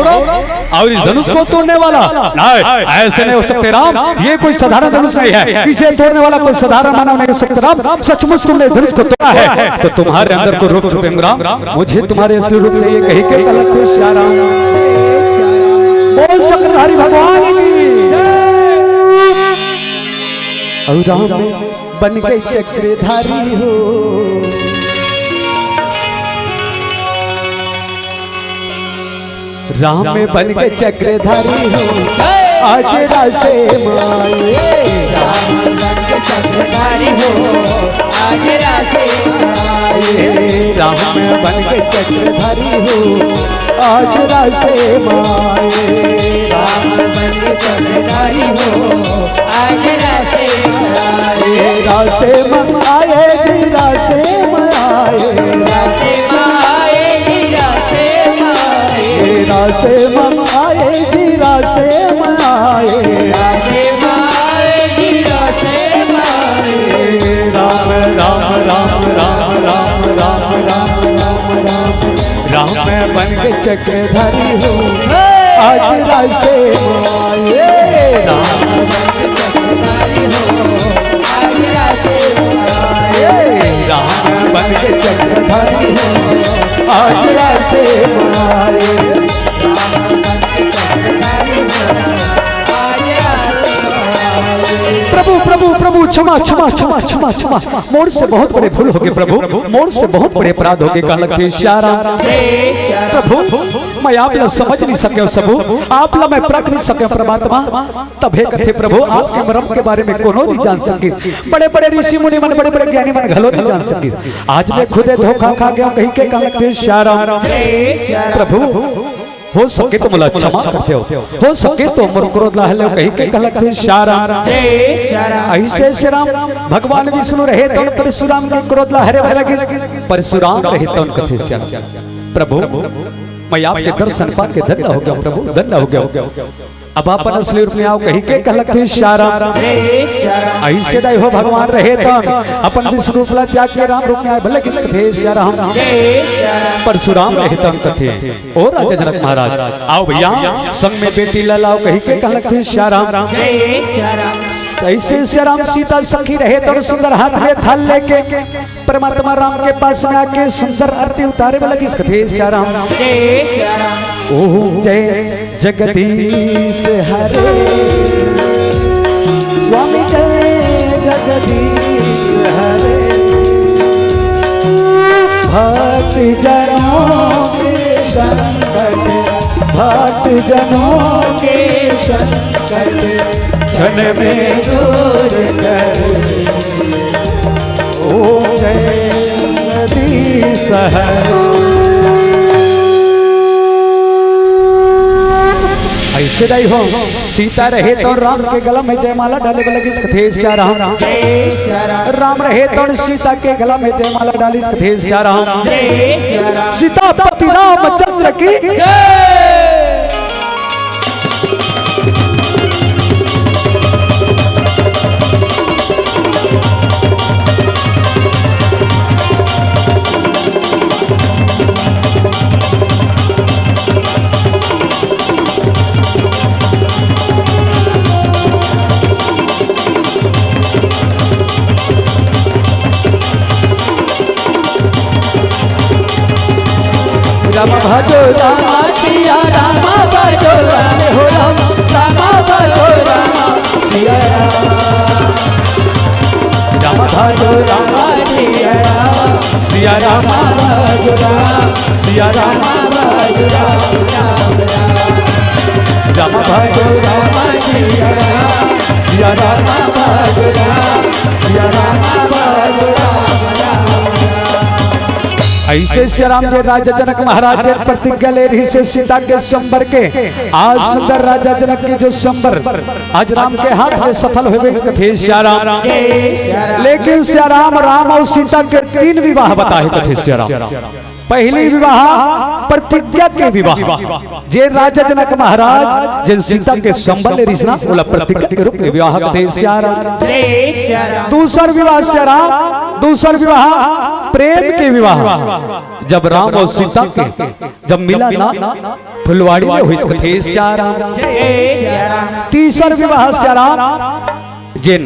और इस धनुष को तोड़ने वाला नहीं ऐसे नहीं हो सकते राम ये कोई साधारण धनुष नहीं है इसे तोड़ने वाला कोई साधारण मानव नहीं हो सकता राम सचमुच तुमने धनुष को तोड़ा है तो तुम्हारे अंदर को रोक चुके राम मुझे तुम्हारे असली रूप चाहिए कहीं के अलग खुश श्याराम बोल चक्रधारी भगवान की और राम बन गई चक्रधारी हो राम में बन गए चक्रधारी हो आज रासे माए राम बन के चक्रधारी हो आज रासे माए राम में बन गए चक्रधारी हो आज रासे माए राम बन के चक्रधारी हो आज रासे आए रासे माए जी रासे माए रासे माए जी रासे माए रासे माए जी रासे माए रासे माए जी रासे माए राम राम राम राम राम राम राम राम राम राम बन के चक्रधारी हो आज रासे माए राम चक्रधारी हो आज रासे आए राम बन के चक्रधारी हो आज रासे माए प्रभु प्रभु प्रभु क्षमा क्षमा क्षमा क्षमा क्षमा मोर से बहुत बड़े भूल हो गए प्रभु मोर से बहुत बड़े अपराध हो गए कहा लगते श्याराम प्रभु मैं आप ला समझ नहीं सके सबू आप ला मैं परख नहीं सके परमात्मा तब हे कथे प्रभु आपके मरम के बारे में कोनो नहीं जान सके बड़े बड़े ऋषि मुनि मन बड़े बड़े ज्ञानी मन घलो नहीं जान सके आज मैं खुदे धोखा खा गया कहीं के कहा लगते श्याराम प्रभु हो सके तो मुला क्षमा करते हो सके तो मुर क्रोध लाहले कहीं के कहा लगते श्याराम ऐसे श्री राम भगवान विष्णु रहे तो परशुराम के क्रोध लहरे लगे परशुराम रहे तो कथे श्याराम प्रभु मैं आपके दर्शन पा के धन्य हो गया प्रभु धन्य हो गया अब अपन असली रूप में आओ कहीं के कह लगते श्याराम ऐसे दय हो भगवान रहे तो अपन विष्णु रूप ला त्याग के राम रूप में आए भले किस कथे श्याराम परशुराम रहे तो कथे ओ राजा जनक महाराज आओ भैया संग में बेटी ला लाओ कहीं के कह लगते श्याराम ऐसे श्याराम सीता सखी रहे तो सुंदर हाथ में थाल लेके परमात्मा राम के पास में आके सुंदर आरती उतारे में लगी कथे श्याराम ओम जय जगदीश हरे स्वामी जय जगदीश हरे भक्त जनों के संकट भक्त जनों के संकट क्षण में दूर कर ओम जय जगदीश हरे ऐसे दाई हो सीता रहे तो राम के गला में जयमाला डाले लगी कथे श्याराम राम रहे तो सीता के गला में जयमाला डाली कथे श्याराम सीता पति रामचंद्र की राम भजो राम सिया राम भजो राम हो राम भजो राम सिया राम भजो राम सिया राम भजो राम सिया राम भजो राम राम भजो राम सिया राम भजो राम सिया राम भजो राम ऐसे श्याराम जी राजा जनक महाराज जी प्रतिज्ञा ले रही से सीता के संबर के आज सुंदर राजा जनक की जो संबर आज राम के हाथ में सफल हुए कथे श्याराम लेकिन श्याराम राम और सीता के 3 विवाह बताए कथे श्याराम पहली विवाह प्रतिज्ञा के विवाह जे राजा जनक महाराज जिन सीता के संबल रिश्ना बोला प्रतिज्ञा के रूप में विवाह कथे श्याराम दूसरा विवाह श्याराम दूसरा विवाह प्रेम के विवाह जब राम और सीता के जब मिला ना फुलवाड़ी में हुई कथे श्याराम तीसरा विवाह श्याराम जिन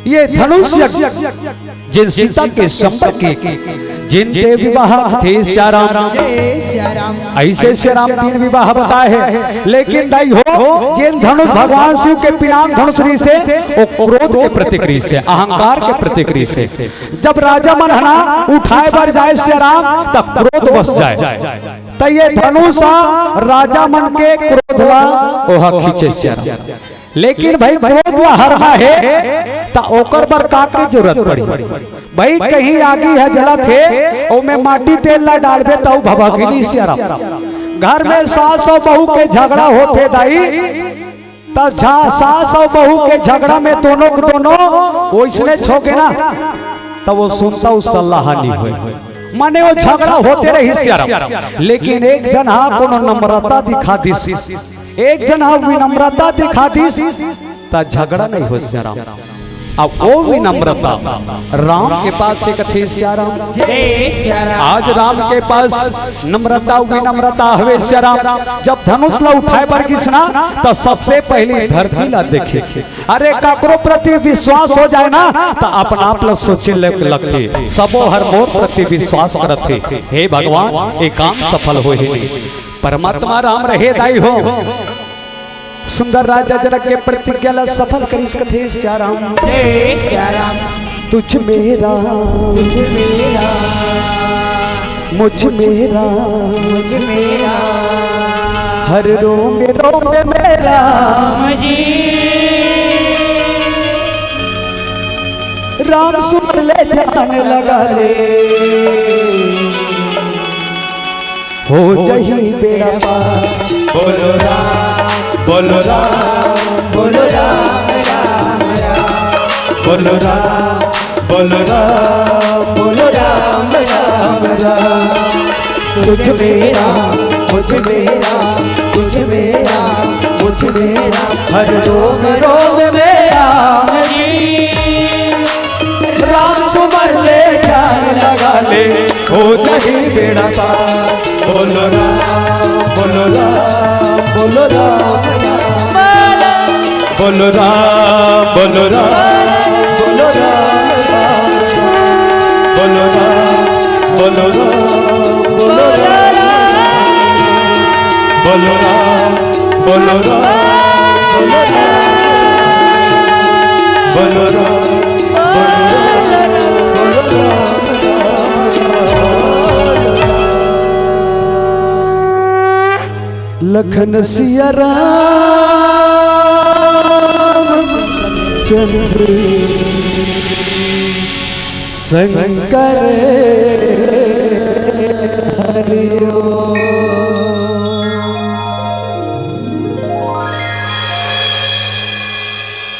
ये धनुष जिन सीता के संपर्क के जिन के विवाह थे श्याराम ऐसे श्याराम 3 विवाह बताए हैं लेकिन दाई हो जिन धनुष भगवान शिव के पिनाक धनुष से वो क्रोध के प्रतिक्रिया से अहंकार के प्रतिक्रिया से जब राजा मनहना उठाए बर जाए श्याराम तब क्रोध बस जाए तो ये धनुष राजा मन के क्रोधवा ओहा खींचे श्याराम लेकिन भाई क्रोध हरमा है ता ओकर बर का के जरूरत पड़ी भाई कहीं आगी है जला थे ओ में माटी तेल ला डालबे तो भभकिनी सियारा घर में सास और बहू के झगड़ा होते दाई ता सास और बहू के झगड़ा में दोनों के दोनों ओइसने छोके ना तब वो सुनता उस सलाह नहीं होए माने वो झगड़ा होते रही सियारा लेकिन एक जन हा कोनो नम्रता दिखा दी एक जन हा विनम्रता दिखा दी ता झगड़ा नहीं हो सियारा अब वो विनम्रता राम के पास एक थी सियारा आज राम के पास नम्रता विनम्रता हवे सियारा जब धनुष ला उठाए पर किसना तो सबसे पहले धरती ला देखे अरे काकरो प्रति विश्वास हो जाए ना तो अपना आप ला सोचे लगते सबो हर मोर प्रति विश्वास करते हे भगवान एक काम सफल हो परमात्मा राम रहे दाई हो सुंदर राजा जनक के प्रतिज्ञा ला सफल करिस कथे श्याराम तुझ मेरा मुझ मेरा हर रोम मेरा राम सुन ले जाने लगा ले हो जही बेड़ा पार बोलो राम बोलो राम बोलो राम राम राम बोलो राम बोलो राम बोलो राम राम राम तुझ मेरा मुझ मेरा तुझ मेरा मुझ मेरा हर रोम रोम मेरा राम सुमर ले जाने लगा ले हो जही बेड़ा पार बोलो राम बोलो राम बोलो राम बोलो राम बोलो राम बोलो राम बोलो राम बोलो राम बोलो राम बोलो राम बोलो राम बोलो राम लखन सिया राम चंद्र शंकर हरि ओम।